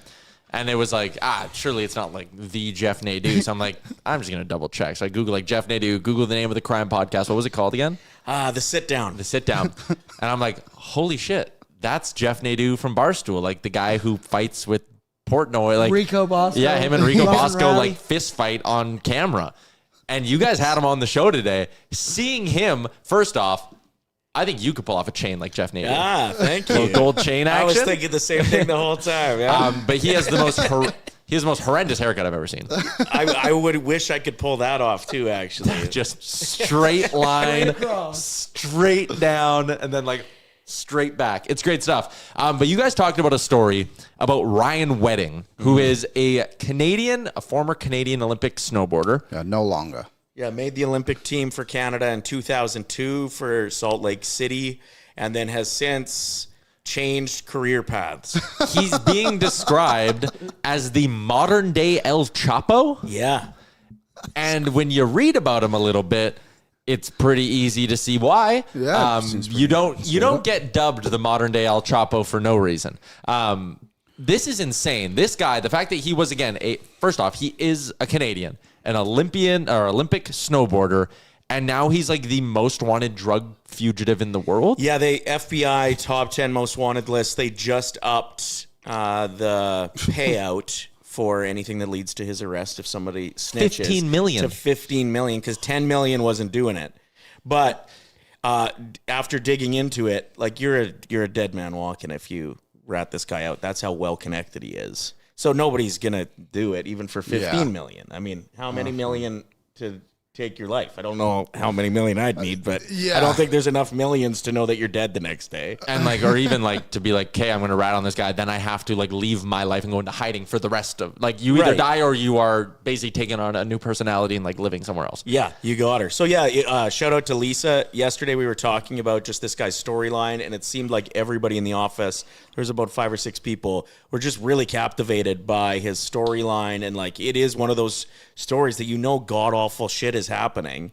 And it was like, surely it's not like the Jeff Nadeau. So I'm like, I'm just going to double check. So I Google like Jeff Nadeau, Google the name of the crime podcast. What was it called again? The sit down. The Sit Down. And I'm like, holy shit, that's Jeff Nadeau from Barstool, like the guy who fights with Portnoy. Like Rico Bosco. Yeah, him and Rico Rough and Bosco rowdy. like fist fight on camera. And you guys had him on the show today. Seeing him, first off, I think you could pull off a chain like Jeff Nadeau. Thank you. Little gold chain action. I was thinking the same thing the whole time. Yeah. But he has the most horrendous haircut I've ever seen. I would wish I could pull that off too. Actually, Just straight line, straight down, and then like straight back. It's great stuff. But you guys talked about a story about Ryan Wedding, who is a former Canadian Olympic snowboarder. Yeah, no longer. Yeah, made the Olympic team for Canada in 2002 for Salt Lake City, and then has since changed career paths. He's being described as the modern day El Chapo. Yeah. And when you read about him a little bit, it's pretty easy to see why. Yeah, you don't get dubbed the modern day El Chapo for no reason. This is insane. This guy, the fact that he was, again, first off, he is a Canadian, an Olympian or Olympic snowboarder, and now he's like the most wanted drug fugitive in the world. Yeah, the FBI top 10 most wanted list, they just upped the payout for anything that leads to his arrest if somebody snitches. 15 million. To 15 million, because 10 million wasn't doing it. But after digging into it, like you're a dead man walking if you rat this guy out. That's how well connected he is. So nobody's going to do it, even for 15 million. I mean, how many million to take your life? I don't know how many million I'd need, but I don't think there's enough millions to know that you're dead the next day. And like, or even like to be like, okay, I'm going to rat on this guy. Then I have to like leave my life and go into hiding for the rest of, like, you either die or you are basically taking on a new personality and like living somewhere else. Yeah, you got her. So yeah, shout out to Lisa. Yesterday we were talking about just this guy's storyline, and it seemed like everybody in the office, there's about 5 or 6 people, were just really captivated by his storyline. And like, it is one of those stories that god awful shit is happening,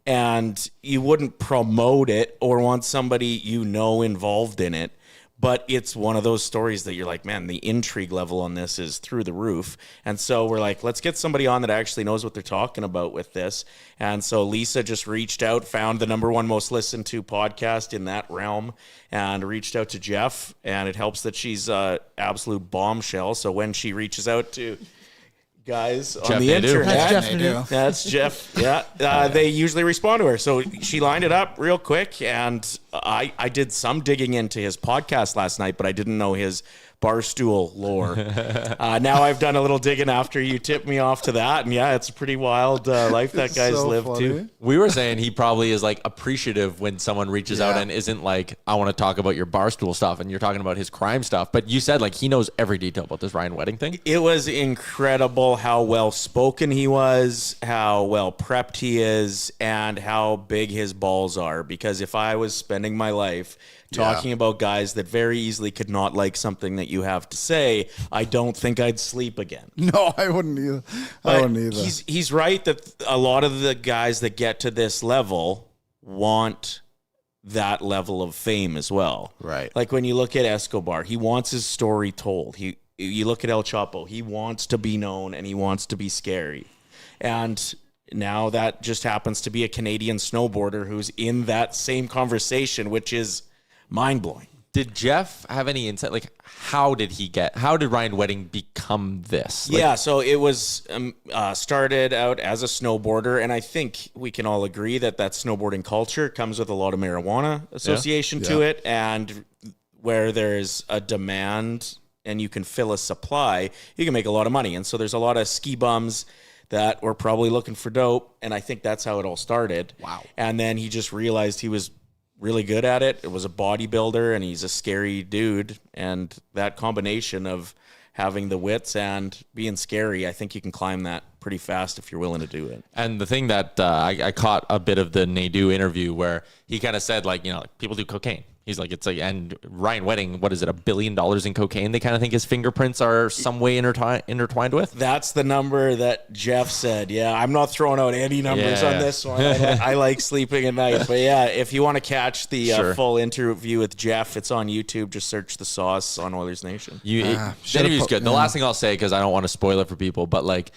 and you wouldn't promote it or want somebody involved in it, but it's one of those stories that you're like, man, the intrigue level on this is through the roof. And so we're like, let's get somebody on that actually knows what they're talking about with this. And so Lisa just reached out, found the #1 most listened to podcast in that realm, and reached out to Jeff. And it helps that she's absolute bombshell, so when she reaches out to guys on the internet, that's Jeff. Yeah, they usually respond to her. So she lined it up real quick, and I did some digging into his podcast last night, but I didn't know his Barstool lore. Now I've done a little digging after you tipped me off to that, and yeah, it's a pretty wild life that guy's lived too. We were saying he probably is like appreciative when someone reaches out and isn't like, I want to talk about your Barstool stuff, and you're talking about his crime stuff. But you said like he knows every detail about this Ryan Wedding thing. It was incredible how well spoken he was, how well prepped he is, and how big his balls are. Because if I was spending my life talking about guys that very easily could not like something that you have to say, I don't think I'd sleep again. No, I wouldn't either. He's right that a lot of the guys that get to this level want that level of fame as well. Right. Like when you look at Escobar, he wants his story told. You look at El Chapo, he wants to be known and he wants to be scary. And now that just happens to be a Canadian snowboarder who's in that same conversation, which is mind-blowing. Did Jeff have any insight? Like, how did Ryan Wedding become this? Like, so it was started out as a snowboarder, and I think we can all agree that snowboarding culture comes with a lot of marijuana association to it, and where there's a demand and you can fill a supply, you can make a lot of money. And so there's a lot of ski bums that were probably looking for dope, and I think that's how it all started. Wow. And then he just realized he was really good at it. It was a bodybuilder, and he's a scary dude. And that combination of having the wits and being scary, I think you can climb that pretty fast if you're willing to do it. And the thing that I caught a bit of the Nadeau interview where he kind of said, like, people do cocaine. He's like, it's like, and Ryan Wedding, what is it, $1 billion in cocaine? They kind of think his fingerprints are some way intertwined with. That's the number that Jeff said. Yeah, I'm not throwing out any numbers on this one. I like sleeping at night. But yeah, if you want to catch the full interview with Jeff, it's on YouTube. Just search The Sauce on Oilers Nation. The interview's good. The last thing I'll say, because I don't want to spoil it for people, but like,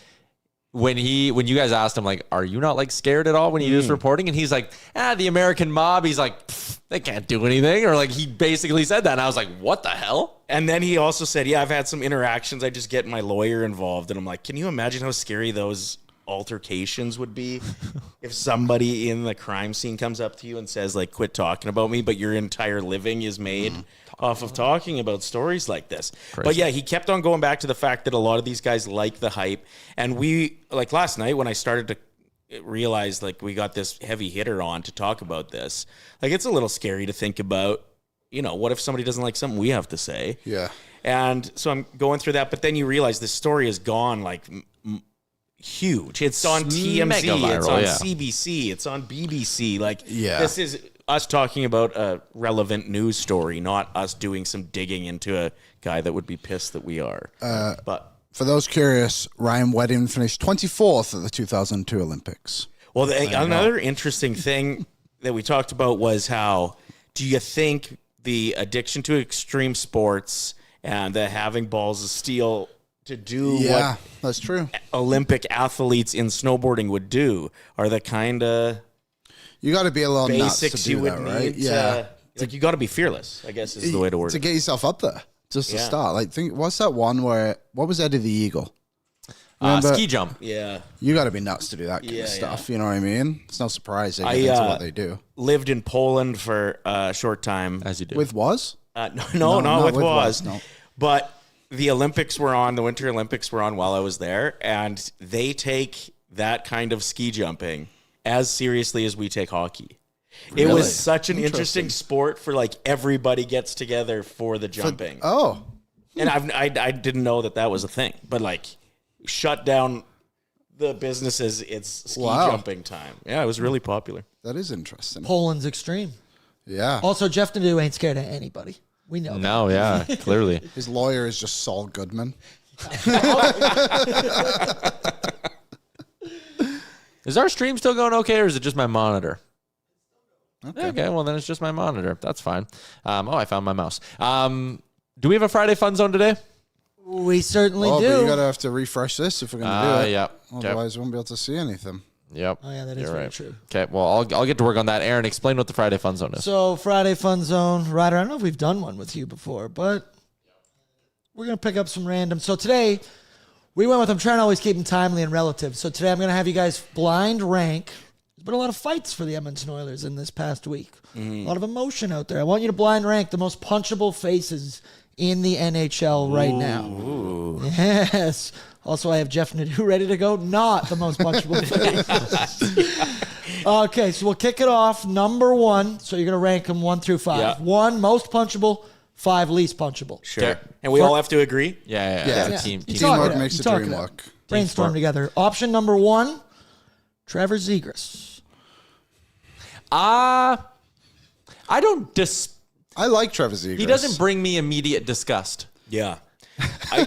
when you guys asked him, like, are you not like scared at all when he was reporting? And he's like, the American mob. He's like, they can't do anything. Or like, he basically said that. And I was like, what the hell? And then he also said, I've had some interactions. I just get my lawyer involved. And I'm like, can you imagine how scary those altercations would be if somebody in the crime scene comes up to you and says, like, quit talking about me, but your entire living is made off of talking about stories like this. Crazy. But yeah, he kept on going back to the fact that a lot of these guys like the hype. And we, like last night when I started to realize, like, we got this heavy hitter on to talk about this, like, it's a little scary to think about, you know, what if somebody doesn't like something we have to say? Yeah. And so I'm going through that, but then you realize this story has gone like huge. It's on TMZ, viral, it's on CBC, it's on BBC. Like, this is us talking about a relevant news story, not us doing some digging into a guy that would be pissed that we are. But for those curious, Ryan Wedding finished 24th at the 2002 Olympics. Well, another interesting thing that we talked about was how, do you think the addiction to extreme sports and the having balls of steel to do what that's true. Olympic athletes in snowboarding would do are the kind of you got to be a little nuts basics to do you would that, need. right? Yeah, like you got to be fearless, I guess is the way to word to it. get yourself up there. Just to start, like, think what's that one where what was Eddie the Eagle? Ski jump. Yeah, you got to be nuts to do that kind of stuff. You know what I mean? It's no surprise they get into what they do. Lived in Poland for a short time, as you do. With Was? No, not with Was. No. But the Olympics were on. The Winter Olympics were on while I was there, and they take that kind of ski jumping as seriously as we take hockey. Really? It was such an interesting sport for, like, everybody gets together for the jumping. And I didn't know that was a thing, but, like, shut down the businesses. It's ski jumping time. Yeah, it was really popular. That is interesting. Poland's extreme. Yeah. Also, Jeff Nadeau ain't scared of anybody. We know. No, yeah, clearly. His lawyer is just Saul Goodman. Is our stream still going okay, or is it just my monitor? Okay, well, then it's just my monitor. That's fine. I found my mouse. Do we have a Friday Fun Zone today? We certainly do. But you gotta have to refresh this if we're gonna do it. Yeah. Otherwise, we won't be able to see anything. Yep. Oh yeah, that is very true. Okay, well, I'll get to work on that. Aaron, explain what the Friday Fun Zone is. So Friday Fun Zone, Ryder. I don't know if we've done one with you before, but we're gonna pick up some random. So today we went with. I'm trying to always keep them timely and relative. So today I'm gonna have you guys blind rank. There's been a lot of fights for the Edmonton Oilers in this past week. A lot of emotion out there. I want you to blind rank the most punchable faces in the NHL right now. Ooh. Yes. Also, I have Jeff Nadeau ready to go. Not the most punchable face. Okay, so we'll kick it off. Number 1. So you're going to rank them 1 through 5. Yeah. 1, most punchable. 5, least punchable. Sure. Okay. And we all have to agree? Yeah. Teamwork makes the dream work. Brainstorm together. Option number 1, Trevor Zegras. I don't I like Trevor Zegras. He doesn't bring me immediate disgust. Yeah. I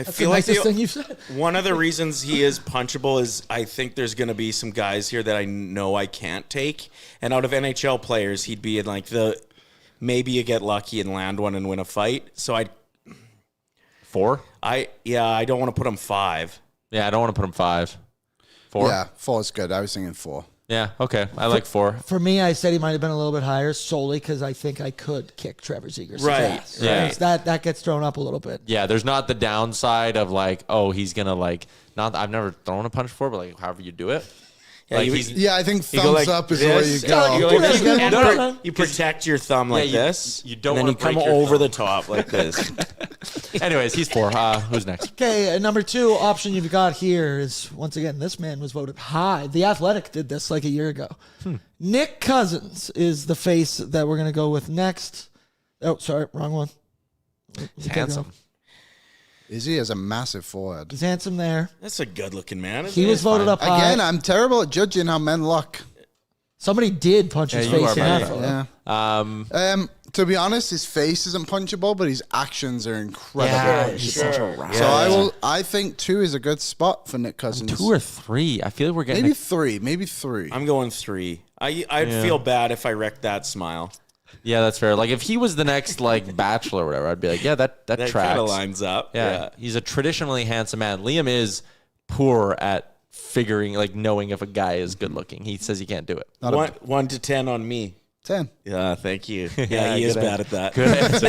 feel the like nicest thing you've said. One of the reasons he is punchable is I think there's going to be some guys here that I know I can't take. And out of NHL players, he'd be in like maybe you get lucky and land one and win a fight. So 4? I don't want to put him 5. Yeah, I don't want to put him 5. 4? Yeah, 4 is good. I was thinking 4. Yeah, okay. I like 4. For me, I said he might have been a little bit higher solely because I think I could kick Trevor Zegras' ass. Yeah. That gets thrown up a little bit. Yeah, there's not the downside of like, oh, he's going to like, not I've never thrown a punch before, but like however you do it. Yeah, I think thumbs up is the way you go. You protect your thumb like this. You don't and then want to you come over the top like this. Anyways, he's 4. Who's next? Okay, number 2 option you've got here is, once again, this man was voted high. The Athletic did this like a year ago. Nick Cousins is the face that we're going to go with next. Oh, sorry, wrong one. He's handsome. Is he? As a massive forward. He's handsome there. That's a good-looking man. He was voted up high. Again, I'm terrible at judging how men look. Somebody did punch his face in that photo. Yeah. To be honest, his face isn't punchable, but his actions are incredible. Yeah, he's such a rat. So I think 2 is a good spot for Nick Cousins. 2 or 3. I feel like we're getting maybe 3. I'm going 3. I'd feel bad if I wrecked that smile. Yeah, that's fair. Like if he was the next like Bachelor or whatever, I'd be like, yeah, that tracks. Kind of lines up. Yeah, he's a traditionally handsome man. Liam is poor at figuring, like knowing if a guy is good looking. He says he can't do it. 1 to 10 on me. 10. Yeah, thank you. Yeah, he is bad at that. Good answer.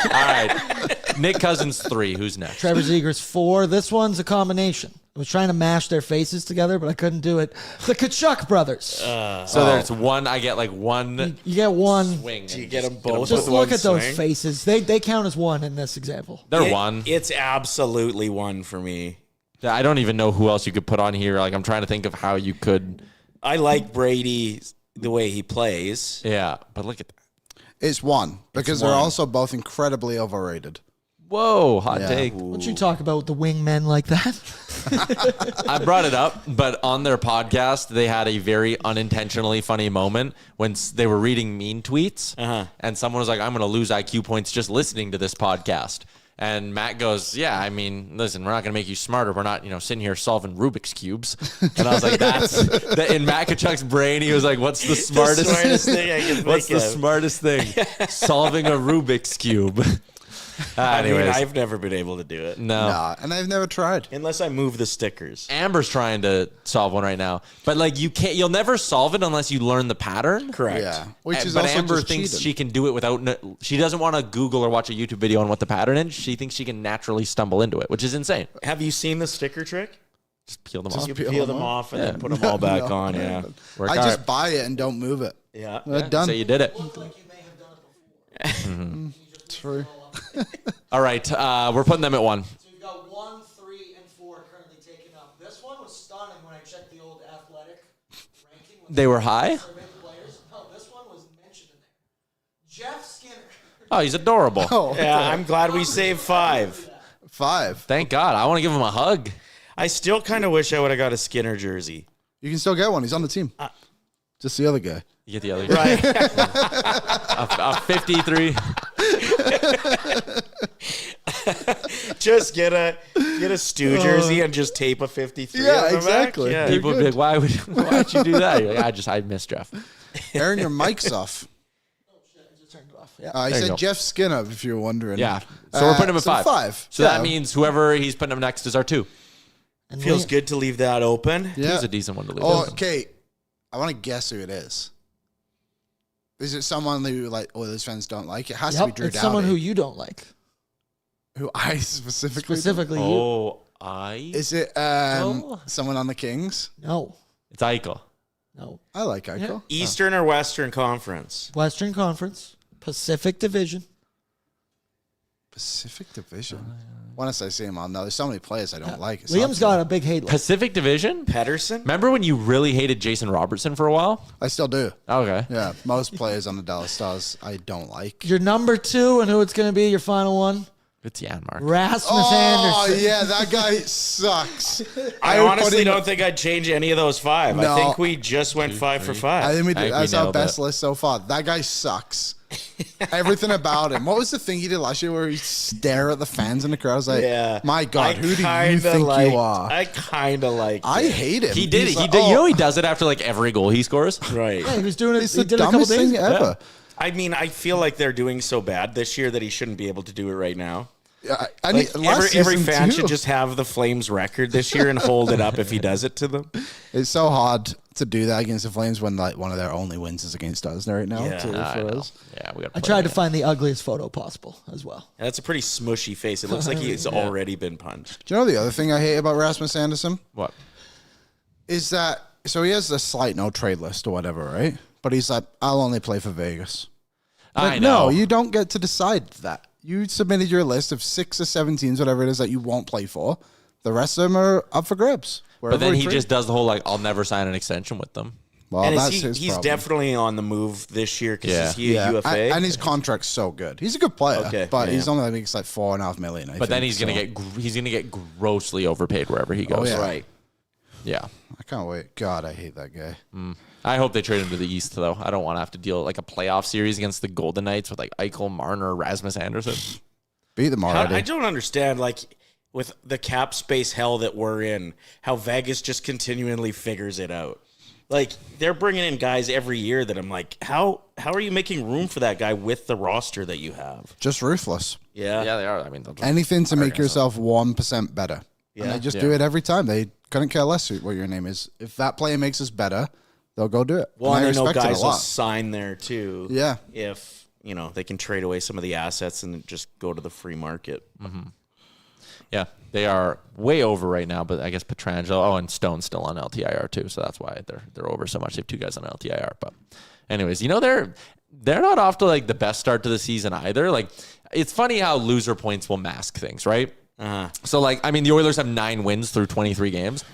All right, Nick Cousins 3. Who's next? Trevor Zegras 4. This one's a combination. I was trying to mash their faces together, but I couldn't do it. The Kachuk brothers. So there's one. I get like one. You get one. Swing. Do you get them both? Just with look one at those swing? faces. They count as one in this example. They're one. It's absolutely one for me. I don't even know who else you could put on here. Like I'm trying to think of how you could. I like Brady the way he plays. Yeah, but look at that. It's one because they're also both incredibly overrated. Whoa, hot Yeah. take. Don't you talk about the wingmen like that? I brought it up, but on their podcast, they had a very unintentionally funny moment when they were reading mean tweets, and someone was like, I'm going to lose IQ points just listening to this podcast. And Matt goes, yeah, I mean, listen, we're not going to make you smarter. We're not, sitting here solving Rubik's Cubes. And I was like, in Matt Kachuk's brain, he was like, what's the smartest thing I can What's think the of? smartest thing? Solving a Rubik's Cube. I mean, Anyways, I've never been able to do it. no. Nah, and I've never tried. Unless I move the stickers. Amber's trying to solve one right now, but like you'll never solve it unless you learn the pattern. Correct. Yeah, which is But also Amber just thinks cheating. she can do it without. She doesn't want to Google or watch a YouTube video on what the pattern is. She thinks she can naturally stumble into it, which is insane. Have you seen the sticker trick? Just peel them off. You peel peel them them off? off and then put them all back on. Yeah. Work I hard. just buy it and don't move it. Yeah. Done. So you did it. True. All right, we're putting them at 1. So you've got 1, 3, and 4 currently taken up. This one was stunning when I checked the old athletic ranking. They were high. Players. No, this one was mentioned in there. Jeff Skinner. Oh, he's adorable. Oh, Yeah, I'm glad we saved 5. 5. Thank God. I want to give him a hug. I still kind of wish I would have got a Skinner jersey. You can still get one. He's on the team. Just the other guy. You get the other Right. a 53. Just get a Stu jersey and just tape a 53 Yeah, on the back. exactly. Yeah. People would be like, why'd you do that? You're like, I missed Jeff. Aaron, your mic's off. Just turned it off. Yeah. I There you said go. Jeff Skinner, if you were wondering. Yeah. So we're putting him at so 5. 5. So that means whoever he's putting him next is our 2. And Feels Liam- good to leave that open. Yeah. He's a decent one to leave. Oh, open. okay. I want to guess who it is. Is it someone who Oilers fans don't like? It has to be Yep, Drew it's Doughty. someone who you don't like. Who I specifically. Specifically you. Oh, Is it Eichel? someone on the Kings? No. It's Eichel. No. I like Eichel. Eastern or Western Conference? Western Conference. Pacific Division. Pacific Division. Once I see him on, there's so many players I don't like. It's Liam's not got a big hate list. Pacific Division? Pedersen? Remember when you really hated Jason Robertson for a while? I still do. Okay. Yeah, most players on the Dallas Stars I don't like. Your number 2 and who it's going to be, your final one? It's Janmark. Rasmus Oh, Anderson. yeah, that guy sucks. I would honestly put him- don't think I'd change any of those 5. No. I think we just went 5 for 5. I think we I did. think we That's our nailed best it. list so far. That guy sucks. Everything about him. What was the thing he did last year where he stare at the fans in the crowd? I was like, Yeah. my God, I who do you kinda think like- you are? I kind of like I it. hate him. He did He's it. like, You know he does it after like every goal he scores. Right. Yeah, he was doing it. It's He the did it a couple dumbest days thing ago. ever. I mean, I feel like they're doing so bad this year that he shouldn't be able to do it right now. I Like need, last every season fan too. should just have the Flames record this year and hold it up if he does it to them. It's so hard to do that against the Flames when one of their only wins is against us right now. Yeah, too, I for know. us. Yeah, we got. I tried to find the ugliest photo possible as well. That's a pretty smushy face. It looks like he's already been punched. Do you know the other thing I hate about Rasmus Anderson? What? Is that so he has the slight no trade list or whatever, right? But he's like, I'll only play for Vegas. I know. No, you don't get to decide that. You submitted your list of 6 or 7 teams, whatever it is, that you won't play for. The rest of them are up for grabs. But then Wherever we he trade. just does the whole like, I'll never sign an extension with them. Well, And that's is his he's problem. definitely on the move this year because Yeah. is he a UFA? And his contract's so good. He's a good player, Okay, but yeah. he's only like $4.5 million. I But then think, he's gonna get grossly overpaid wherever he goes. yeah. right. Yeah. I can't wait. God, I hate that guy. I hope they trade him to the East though. I don't want to have to deal like a playoff series against the Golden Knights with like Eichel, Marner, Rasmus Anderson. Beat them already. I don't understand, like, with the cap space hell that we're in, how Vegas just continually figures it out. Like, they're bringing in guys every year that I'm like, how are you making room for that guy with the roster that you have? Just ruthless. Yeah. Yeah, they are. I mean, they'll just Anything to make yourself 1% better. And Yeah. they just do it every time. They couldn't care less what your name is. If that player makes us better, they'll go do it. Well, and and I know respect it a guys will lot. sign there too. Yeah. If, they can trade away some of the assets and just go to the free market. Yeah, they are way over right now, but I guess Pietrangelo, and Stone's still on LTIR too, so that's why they're over so much. They have 2 guys on LTIR. But anyways, they're not off to like the best start to the season either. Like, it's funny how loser points will mask things, right? So like, I mean, the Oilers have 9 wins through 23 games.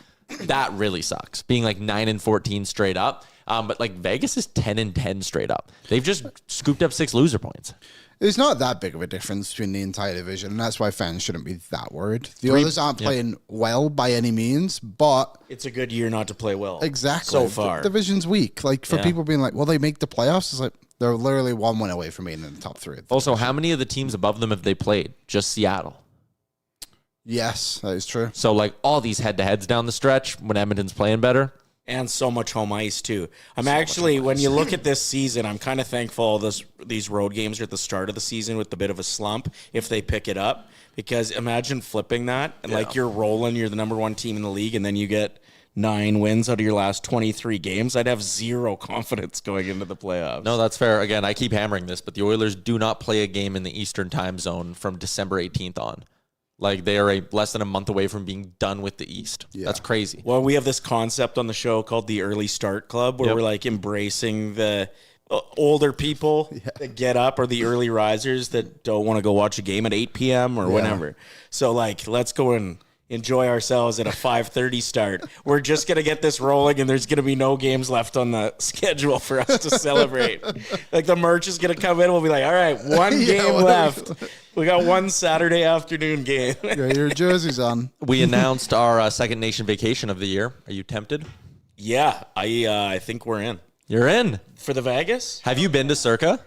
That really sucks, being like 9-14 straight up. But like Vegas is 10-10 straight up. They've just scooped up 6 loser points. It's not that big of a difference between the entire division, and that's why fans shouldn't be that worried. The Oilers aren't playing well by any means, but it's a good year not to play well. Exactly. So far. The division's weak. Like, for people being like, well, they make the playoffs, it's like, they're literally 1 win away from being in the top 3. Also, how many of the teams above them have they played? Just Seattle. Yes, that is true. So, like, all these head-to-heads down the stretch when Edmonton's playing better. And so much home ice, too. When you look at this season, I'm kind of thankful these road games are at the start of the season with a bit of a slump if they pick it up. Because imagine flipping that and, like, you're rolling, you're the number 1 team in the league, and then you get 9 wins out of your last 23 games. I'd have 0 confidence going into the playoffs. No, that's fair. Again, I keep hammering this, but the Oilers do not play a game in the Eastern time zone from December 18th on. Like, they are less than a month away from being done with the East. Yeah. That's crazy. Well, we have this concept on the show called the Early Start Club, where we're like embracing the older people that get up, or the early risers that don't want to go watch a game at 8 p.m. or whatever. So, like, let's go and enjoy ourselves at a 5:30 start. We're just going to get this rolling, and there's going to be no games left on the schedule for us to celebrate. Like, the merch is going to come in. We'll be like, all right, 1 game left. We got 1 Saturday afternoon game. Got your jerseys on. We announced our second nation vacation of the year. Are you tempted? Yeah, I think we're in. You're in. For the Vegas? Have you been to Circa?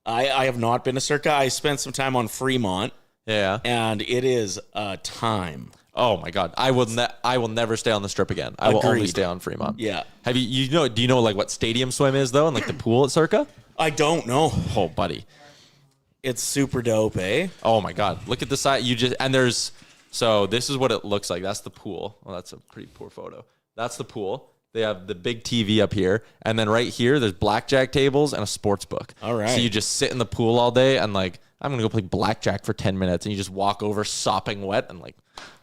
I have not been to Circa. I spent some time on Fremont. Yeah. And it is a time. Oh my God! I will never stay on the Strip again. I will only stay on Fremont. Yeah. Have you? Do you know like what stadium swim is though, and like the pool at Circa? I don't know. Oh, buddy, it's super dope, eh? Oh my God! Look at the side. So this is what it looks like. That's the pool. Well, that's a pretty poor photo. That's the pool. They have the big TV up here, and then right here, there's blackjack tables and a sports book. All right. So you just sit in the pool all day, and like I'm gonna go play blackjack for 10 minutes, and you just walk over sopping wet and like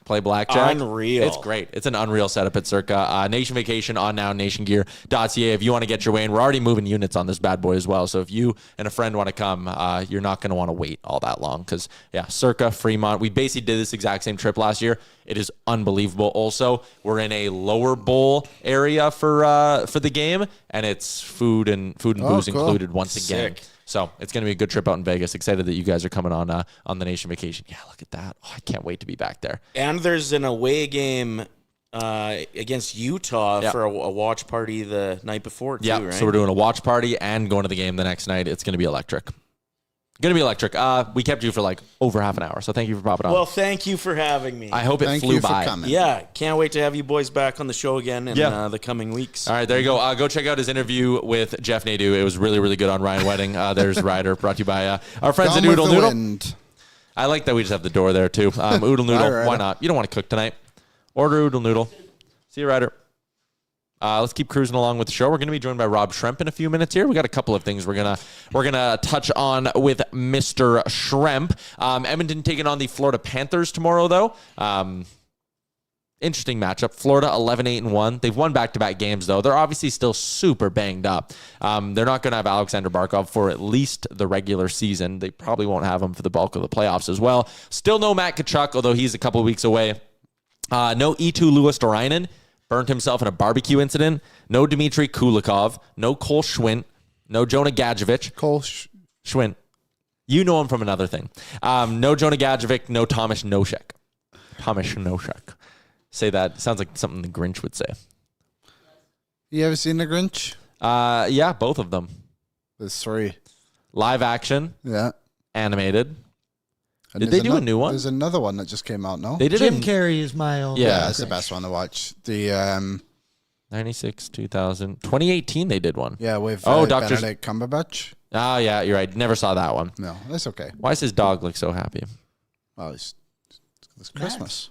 play blackjack. Unreal. It's great. It's an unreal setup at Circa. Nation Vacation on now, nationgear.ca. If you want to get your way in, we're already moving units on this bad boy as well. So if you and a friend want to come, you're not going to want to wait all that long because, yeah, Circa, Fremont. We basically did this exact same trip last year. It is unbelievable. Also, we're in a lower bowl area for the game, and it's food and booze included once again. Sick. So it's going to be a good trip out in Vegas. Excited that you guys are coming on the Nation Vacation. Yeah, look at that. Oh, I can't wait to be back there. And there's an away game against Utah for a watch party the night before, too, right? So we're doing a watch party and going to the game the next night. It's going to be electric. We kept you for like over half an hour, so thank you for popping on. Well, thank you for having me. I hope it flew by. Yeah, can't wait to have you boys back on the show again in the coming weeks. All right, there you go. Go check out his interview with Jeff Nadeau. It was really, really good on Ryan Wedding. There's Ryder, brought to you by our friends at Oodle Noodle. Wind. I like that we just have the door there, too. Oodle Noodle, why not? You don't want to cook tonight. Order Oodle Noodle. See you, Ryder. Let's keep cruising along with the show. We're going to be joined by Rob Schremp in a few minutes here. We got a couple of things we're gonna touch on with Mr. Schremp. Edmonton taking on the Florida Panthers tomorrow, though. Interesting matchup. Florida 11-8-1. They've won back-to-back games, though. They're obviously still super banged up. They're not going to have Alexander Barkov for at least the regular season. They probably won't have him for the bulk of the playoffs as well. Still no Matt Tkachuk, although he's a couple of weeks away. No Eetu Luostarinen. Burned himself in a barbecue incident. No Dmitry Kulikov. No Cole Schwint. No Jonah Gadjevich. Schwint. You know him from another thing. No Jonah Gadjevich. No Tomas Nosek. Say that. Sounds like something the Grinch would say. You ever seen the Grinch? Yeah, both of them. There's 3. Live action. Yeah. Animated. And did they do a new one? There's another one that just came out, no? They did Jim Carrey is my own. Yeah, that's the best one to watch. The 96, 2000, 2018 they did one. Yeah, with Benedict Cumberbatch. Oh, yeah, you're right. Never saw that one. No, that's okay. Why does his dog look so happy? Well, it's Christmas.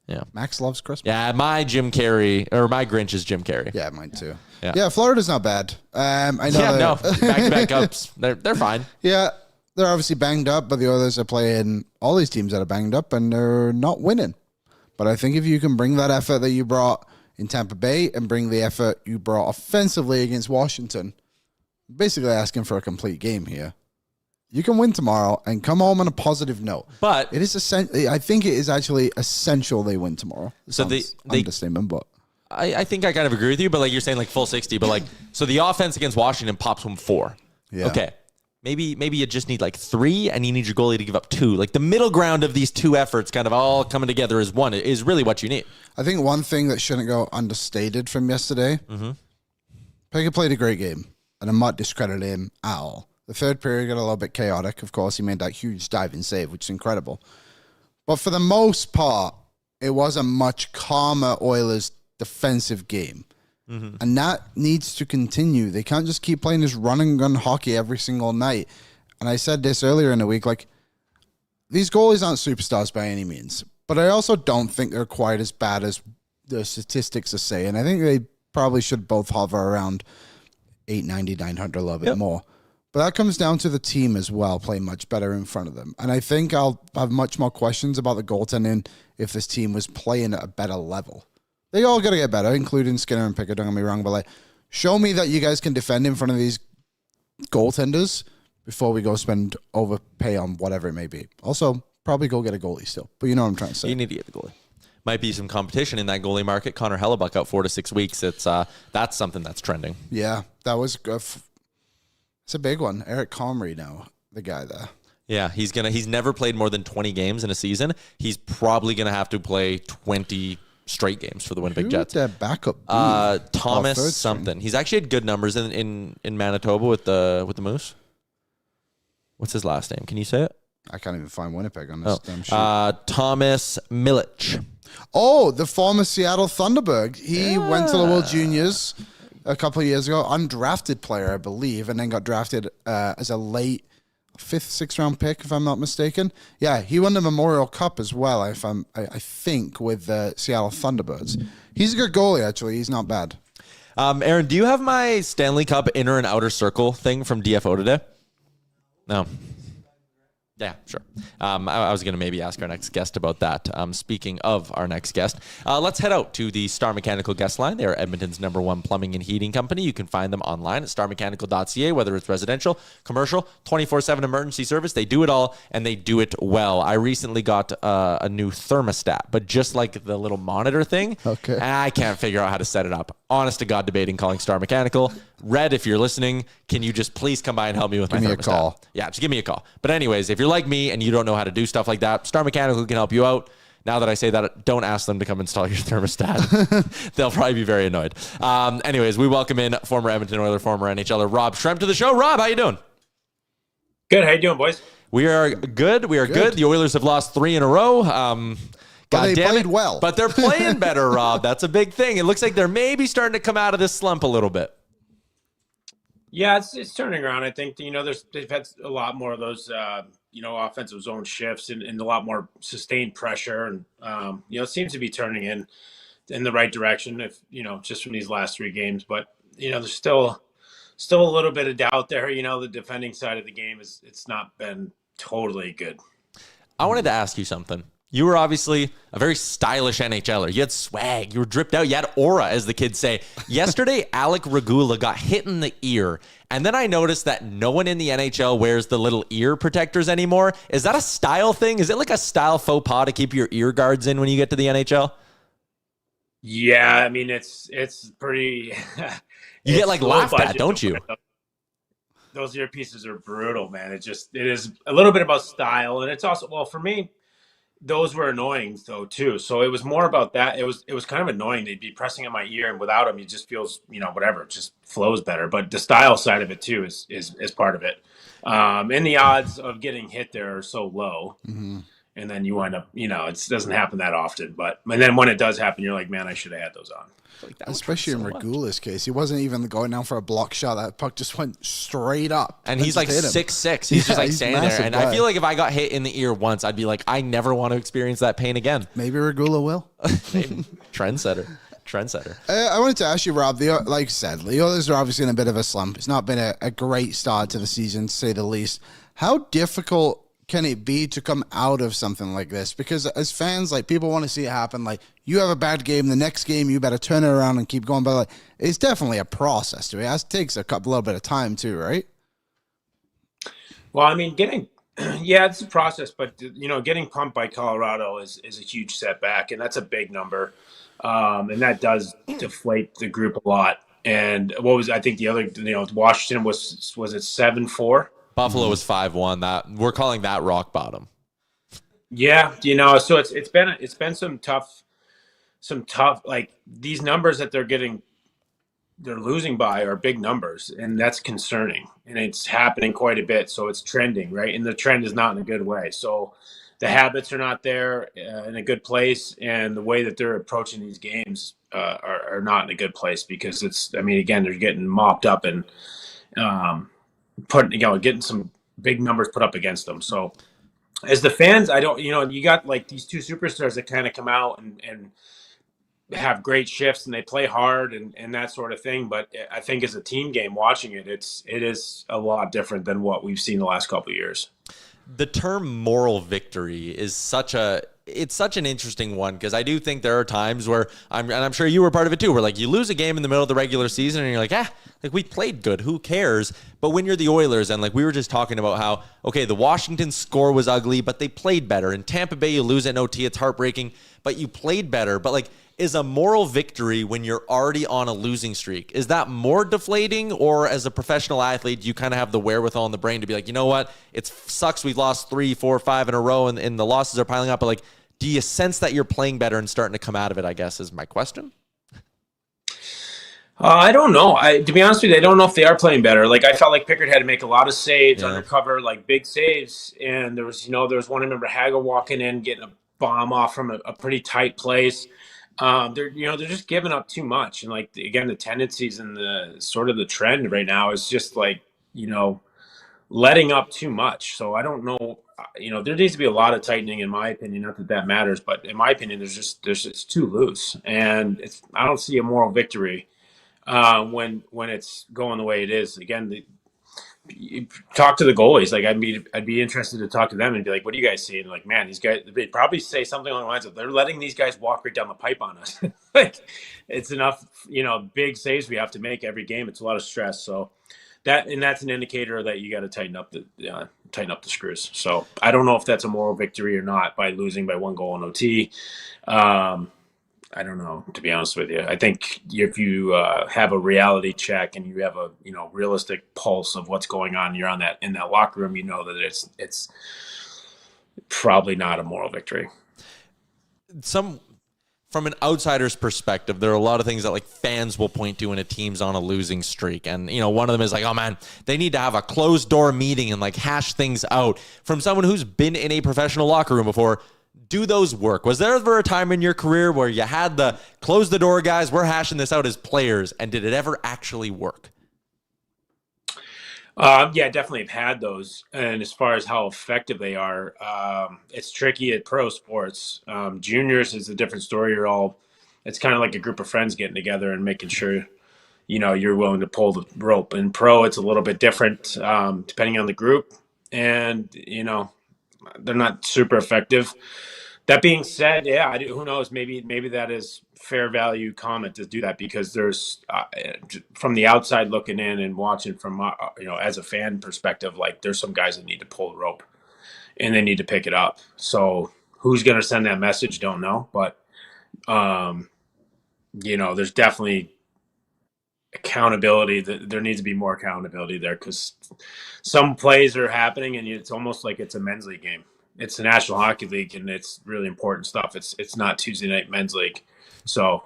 Yeah. Max loves Christmas. Yeah, my Grinch is Jim Carrey. Yeah, mine too. Yeah, Florida's not bad. I know. Yeah, no. Back-to-back ups. They're fine. Yeah. they're obviously banged up, but the Oilers are playing all these teams that are banged up, and they're not winning. But I think if you can bring that effort that you brought in Tampa Bay and bring the effort you brought offensively against Washington, basically asking for a complete game here, you can win tomorrow and come home on a positive note. But it is I think it is actually essential they win tomorrow. So they understatement, but I think I kind of agree with you. But like you're saying, like full 60. But like so the offense against Washington pops from 4. Yeah. Okay. Maybe you just need like 3, and you need your goalie to give up 2. Like the middle ground of these 2 efforts, kind of all coming together as one, is really what you need. I think one thing that shouldn't go understated from yesterday. Pickard played a great game, and I'm not discrediting him at all. The third period got a little bit chaotic. Of course, he made that huge diving save, which is incredible. But for the most part, it was a much calmer Oilers defensive game. And that needs to continue. They can't just keep playing this run and gun hockey every single night. And I said this earlier in the week, like, these goalies aren't superstars by any means. But I also don't think they're quite as bad as the statistics are saying. I think they probably should both hover around 890, 900 a little bit more. But that comes down to the team as well, playing much better in front of them. And I think I'll have much more questions about the goaltending if this team was playing at a better level. They all got to get better, including Skinner and Pickard, don't get me wrong, but like, show me that you guys can defend in front of these goaltenders before we go spend overpay on whatever it may be. Also, probably go get a goalie still, but you know what I'm trying to say. You need to get the goalie. Might be some competition in that goalie market. Connor Hellebuck out 4 to 6 weeks. It's that's something that's trending. Yeah, that was good. It's a big one. Eric Comrie now, the guy there. Yeah, he's never played more than 20 games in a season. He's probably gonna have to play 20 straight games for the Winnipeg Jets. Who would that backup be? Thomas something. He's actually had good numbers in Manitoba with the Moose. What's his last name? Can you say it? I can't even find Winnipeg on this damn sheet. Thomas Milic. Oh, the former Seattle Thunderbird. He went to the World Juniors a couple of years ago, undrafted player, I believe, and then got drafted as a late 5th, 6th round pick, if I'm not mistaken. Yeah, he won the Memorial Cup as well, I think, with the Seattle Thunderbirds. He's a good goalie, actually. He's not bad. Aaron, do you have my Stanley Cup inner and outer circle thing from DFO today? No. Yeah, sure. I was going to maybe ask our next guest about that. Speaking of our next guest, let's head out to the Star Mechanical guest line. They are Edmonton's #1 plumbing and heating company. You can find them online at starmechanical.ca, whether it's residential, commercial, 24/7 emergency service. They do it all, and they do it well. I recently got a new thermostat, but just like the little monitor thing, okay. I can't figure out how to set it up. Honest to God, debating calling Star Mechanical. Red, if you're listening, can you just please come by and help me with my thermostat? Give me a call. Yeah, just give me a call. But anyways, if you're like me and you don't know how to do stuff like that, Star Mechanical can help you out. Now that I say that, don't ask them to come install your thermostat. They'll probably be very annoyed. Anyways, we welcome in former Edmonton Oiler, former NHLer Rob Schremp to the show. Rob, how you doing? Good. How you doing, boys? We are good. We are good. The Oilers have lost 3 in a row. But they played well. But they're playing better, Rob. That's a big thing. It looks like they're maybe starting to come out of this slump a little bit. Yeah, it's turning around. I think, they've had a lot more of those, offensive zone shifts and a lot more sustained pressure. And, it seems to be turning in the right direction, if, just from these last 3 games. But, there's still a little bit of doubt there. The defending side of the game it's not been totally good. I wanted to ask you something. You were obviously a very stylish NHLer. You had swag. You were dripped out. You had aura, as the kids say. Yesterday, Alec Regula got hit in the ear. And then I noticed that no one in the NHL wears the little ear protectors anymore. Is that a style thing? Is it like a style faux pas to keep your ear guards in when you get to the NHL? Yeah, I mean, it's pretty... You get like laughed at, don't you? Those earpieces are brutal, man. It is a little bit about style. And it's also, well, for me... Those were annoying though too. So it was more about that. It was kind of annoying. They'd be pressing in my ear, and without them, it just feels, whatever. It just flows better. But the style side of it too is part of it. And the odds of getting hit there are so low. Mm-hmm. And then you wind up, it doesn't happen that often. And then when it does happen, you're like, man, I should have had those on. Like especially in Regula's case, he wasn't even going down for a block shot. That puck just went straight up, and he's like 6'6". He's just like standing there. And I feel like if I got hit in the ear once, I'd be like, I never want to experience that pain again. Maybe Regula will. Trendsetter. I wanted to ask you, Rob. Like you said, the Oilers are obviously in a bit of a slump. It's not been a great start to the season, to say the least. how difficult can it be to come out of something like this? Because as fans, like, people want to see it happen. Like, you have a bad game, the next game you better turn it around and keep going. But like, it's definitely a process to it. It takes a little bit of time too, right? Well, I mean, it's a process, but getting pumped by Colorado is a huge setback, and that's a big number, and that does deflate the group a lot. And I think the other, Washington was it 7-4? Buffalo was 5-1. That we're calling that rock bottom. Yeah, so it's been some tough, like, these numbers that they're losing by are big numbers, and that's concerning, and it's happening quite a bit. So it's trending, right? And the trend is not in a good way. So the habits are not there in a good place, and the way that they're approaching these games are not in a good place, because again, they're getting mopped up and getting some big numbers put up against them. So as the fans, you got like these two superstars that kind of come out and have great shifts, and they play hard and that sort of thing. But I think as a team game, watching it is a lot different than what we've seen the last couple of years. The term moral victory is such an interesting one, because I do think there are times where I'm sure you were part of it too, where like you lose a game in the middle of the regular season and you're like, like we played good, who cares? But when you're the Oilers, and like we were just talking about how, okay, the Washington score was ugly, but they played better. In Tampa Bay, you lose at OT, it's heartbreaking, but you played better. But like, is a moral victory when you're already on a losing streak, is that more deflating? Or as a professional athlete, you kind of have the wherewithal in the brain to be like, you know what, it sucks, we've lost 3, 4, 5 in a row and the losses are piling up, but like, do you sense that you're playing better and starting to come out of it, I guess, is my question. I don't know. To be honest with you, I don't know if they are playing better. Like, I felt like Pickard had to make a lot of saves undercover, like big saves. And there was one, I remember Hagel walking in, getting a bomb off from a pretty tight place. They're just giving up too much. And like, again, the tendencies and the sort of the trend right now is just like, letting up too much. So I don't know, there needs to be a lot of tightening, in my opinion. Not that matters, but in my opinion, it's too loose, and I don't see a moral victory when it's going the way it is. Again, you talk to the goalies. Like, I'd be interested to talk to them and be like, what do you guys see? And like, man, these guys, they'd probably say something along the lines of, they're letting these guys walk right down the pipe on us. Like, it's enough, big saves we have to make every game. It's a lot of stress. So that's an indicator that you got to tighten up the screws. So I don't know if that's a moral victory or not by losing by 1 goal in OT. I don't know, to be honest with you. I think if you have a reality check and you have a realistic pulse of what's going on, you're in that locker room, that it's probably not a moral victory. From an outsider's perspective, there are a lot of things that like fans will point to when a team's on a losing streak. And, one of them is like, oh man, they need to have a closed door meeting and like hash things out. From someone who's been in a professional locker room before, do those work? Was there ever a time in your career where you had the close the door guys, we're hashing this out as players, and did it ever actually work? Yeah, definitely have had those. And as far as how effective they are, it's tricky at pro sports. Juniors is a different story. It's kind of like a group of friends getting together and making sure, you're willing to pull the rope. In pro, it's a little bit different, depending on the group. And, they're not super effective. That being said, who knows? Maybe that is fair value comment to do that, because there's from the outside looking in and watching from as a fan perspective, like there's some guys that need to pull the rope and they need to pick it up. So who's going to send that message? Don't know, but there's definitely accountability. There needs to be more accountability there, because some plays are happening and it's almost like it's a men's league game. It's the National Hockey League, and it's really important stuff. It's not Tuesday night men's league. So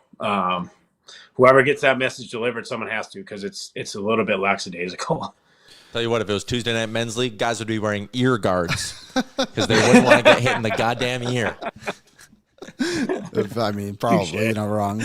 whoever gets that message delivered, someone has to, because it's a little bit lackadaisical. Tell you what, if it was Tuesday night men's league, guys would be wearing ear guards because they wouldn't want to get hit in the goddamn ear. I mean, probably you're not wrong.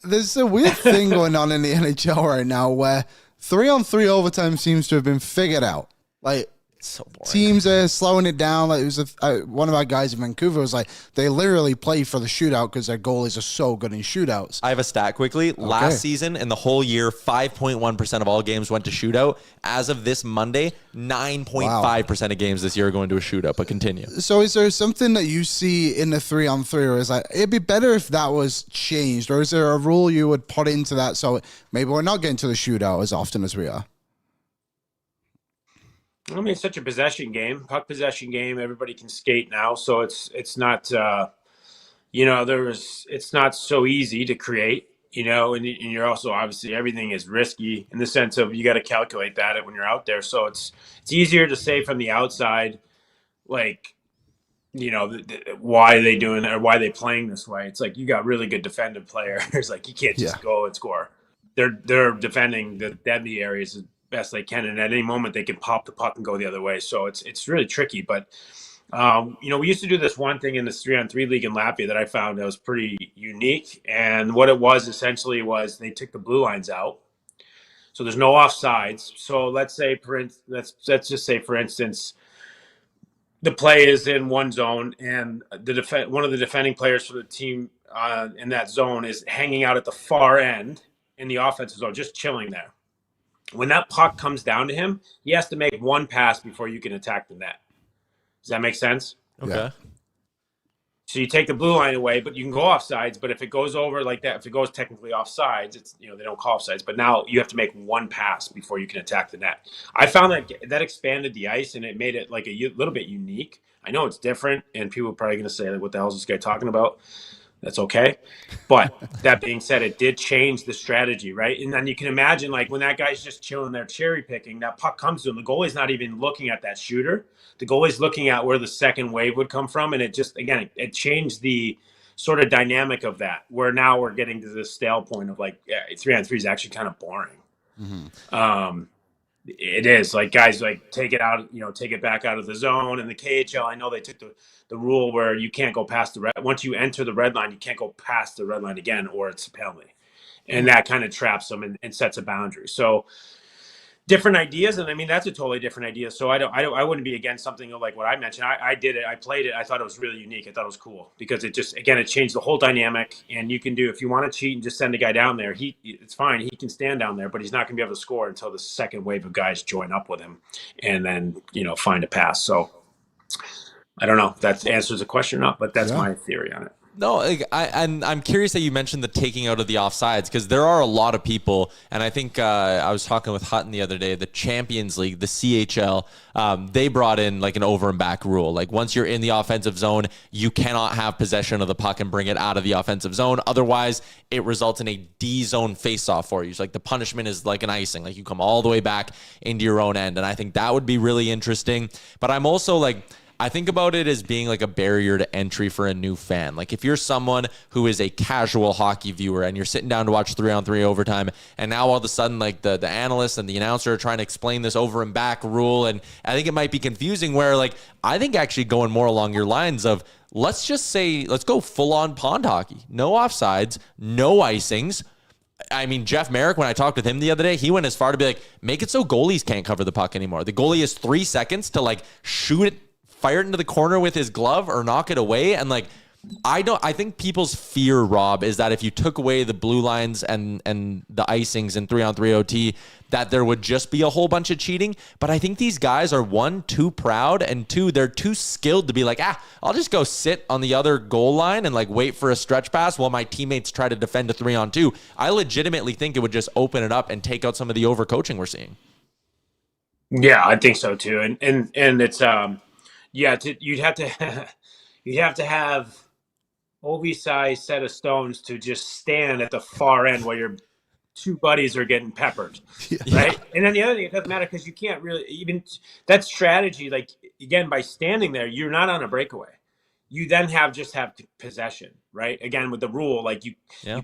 There's a weird thing going on in the NHL right now where 3-on-3 overtime seems to have been figured out. Like, So boring. Teams are slowing it down. Like it was one of our guys in Vancouver was like, they literally play for the shootout because their goalies are so good in shootouts. I have a stat quickly. Okay. Last season and the whole year, 5.1% of all games went to shootout. As of this Monday, 9.5% of games this year are going to a shootout. But continue. So is there something that you see in the 3-on-3 or is like, it'd be better if that was changed? Or is there a rule you would put into that so maybe we're not getting to the shootout as often as we are? I mean, it's such a possession game, puck possession game. Everybody can skate now, so it's not it's not so easy to create, and you're also obviously everything is risky in the sense of you got to calculate that when you're out there. So it's easier to say from the outside, like, why are they doing it or why are they playing this way? It's like you got really good defensive players, like you can't just go and score. They're defending the deadly areas as best they can, and at any moment they can pop the puck and go the other way. So it's really tricky. But we used to do this one thing in this 3-on-3 league in Latvia that I found that was pretty unique. And what it was essentially was they took the blue lines out, so there's no offsides. So let's just say for instance, the play is in one zone, and one of the defending players for the team in that zone is hanging out at the far end in the offensive zone, just chilling there. When that puck comes down to him, he has to make one pass before you can attack the net. Does that make sense? Okay. Yeah. So you take the blue line away, but you can go offsides. But if it goes over like that, if it goes technically offsides, it's they don't call offsides. But now you have to make one pass before you can attack the net. I found that expanded the ice and it made it like a little bit unique. I know it's different, and people are probably going to say, like, "What the hell is this guy talking about?" That's okay. But that being said, it did change the strategy, right? And then you can imagine, like, when that guy's just chilling there cherry picking, that puck comes to him. The goalie's not even looking at that shooter. The goalie's looking at where the second wave would come from. And it just, again, it changed the sort of dynamic of that, where now we're getting to this stale point of like, 3-on-3 is actually kind of boring. Mm-hmm. It is like guys like take it out, take it back out of the zone. And the KHL, I know they took the rule where you can't go past the red. Once you enter the red line, you can't go past the red line again, or it's a penalty. And that kind of traps them and sets a boundary. So different ideas. And I mean, that's a totally different idea. So I wouldn't be against something like what I mentioned. I did it. I played it. I thought it was really unique. I thought it was cool because it just, again, it changed the whole dynamic. And you can do, if you want to cheat and just send a guy down there, it's fine. He can stand down there, but he's not going to be able to score until the second wave of guys join up with him and then, find a pass. So I don't know if that answers the question or not, but that's my theory on it. No, I'm curious that you mentioned the taking out of the offsides, because there are a lot of people, and I think I was talking with Hutton the other day, the Champions League, the CHL, they brought in like an over and back rule. Like once you're in the offensive zone, you cannot have possession of the puck and bring it out of the offensive zone. Otherwise, it results in a D-zone face-off for you. So like the punishment is like an icing, like you come all the way back into your own end, and I think that would be really interesting. But I'm also like, I think about it as being like a barrier to entry for a new fan. Like if you're someone who is a casual hockey viewer and you're sitting down to watch 3-on-3 overtime, and now all of a sudden like the analyst and the announcer are trying to explain this over and back rule, and I think it might be confusing, where like I think actually going more along your lines of let's go full on pond hockey. No offsides, no icings. I mean, Jeff Merrick, when I talked with him the other day, he went as far to be like, make it so goalies can't cover the puck anymore. The goalie has 3 seconds to like shoot it, fire it into the corner with his glove or knock it away. And like, I think people's fear, Rob, is that if you took away the blue lines and the icings in 3-on-3 OT, that there would just be a whole bunch of cheating. But I think these guys are, one, too proud, and two, they're too skilled to be like, I'll just go sit on the other goal line and like wait for a stretch pass while my teammates try to defend a 3-on-2. I legitimately think it would just open it up and take out some of the overcoaching we're seeing. Yeah, I think so too. And it's, you'd have to have Ovi-sized set of stones to just stand at the far end while your two buddies are getting peppered, right? And then the other thing, it doesn't matter because you can't really even that strategy. Like again, by standing there, you're not on a breakaway. You then have possession, right? Again, with the rule, like you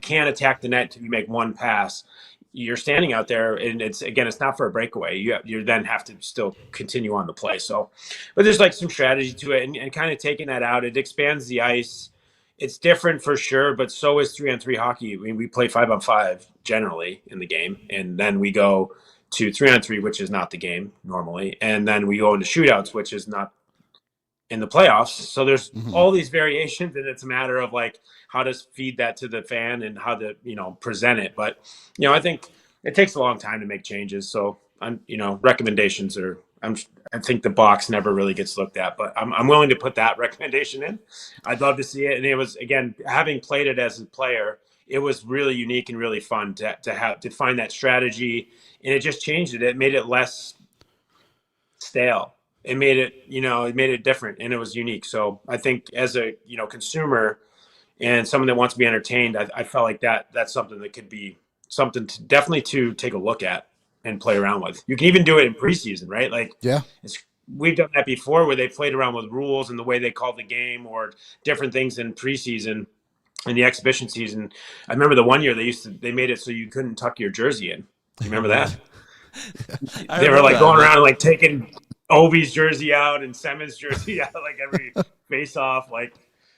can't attack the net until you make one pass. You're standing out there, and it's not for a breakaway. You then have to still continue on the play. So, but there's like some strategy to it, and kind of taking that out, it expands the ice. It's different for sure, but so is 3-on-3 hockey. I mean, we play 5-on-5 generally in the game, and then we go to 3-on-3, which is not the game normally. And then we go into shootouts, which is not in the playoffs. So there's all these variations, and it's a matter of like how to feed that to the fan and how to, present it. But, I think it takes a long time to make changes. So recommendations are, I think the box never really gets looked at, but I'm willing to put that recommendation in. I'd love to see it. And it was, again, having played it as a player, it was really unique and really fun to find that strategy, and it just changed it. It made it less stale. It made it different, and it was unique. So I think as a, consumer and someone that wants to be entertained, I felt like that's something that could be something definitely to take a look at and play around with. You can even do it in preseason, right? Like, yeah, we've done that before where they played around with rules and the way they called the game or different things in preseason. In the exhibition season, I remember the one year they made it so you couldn't tuck your jersey in. You remember that? They were like going around and like taking Ovi's jersey out and Semen's jersey out like every face off. Like,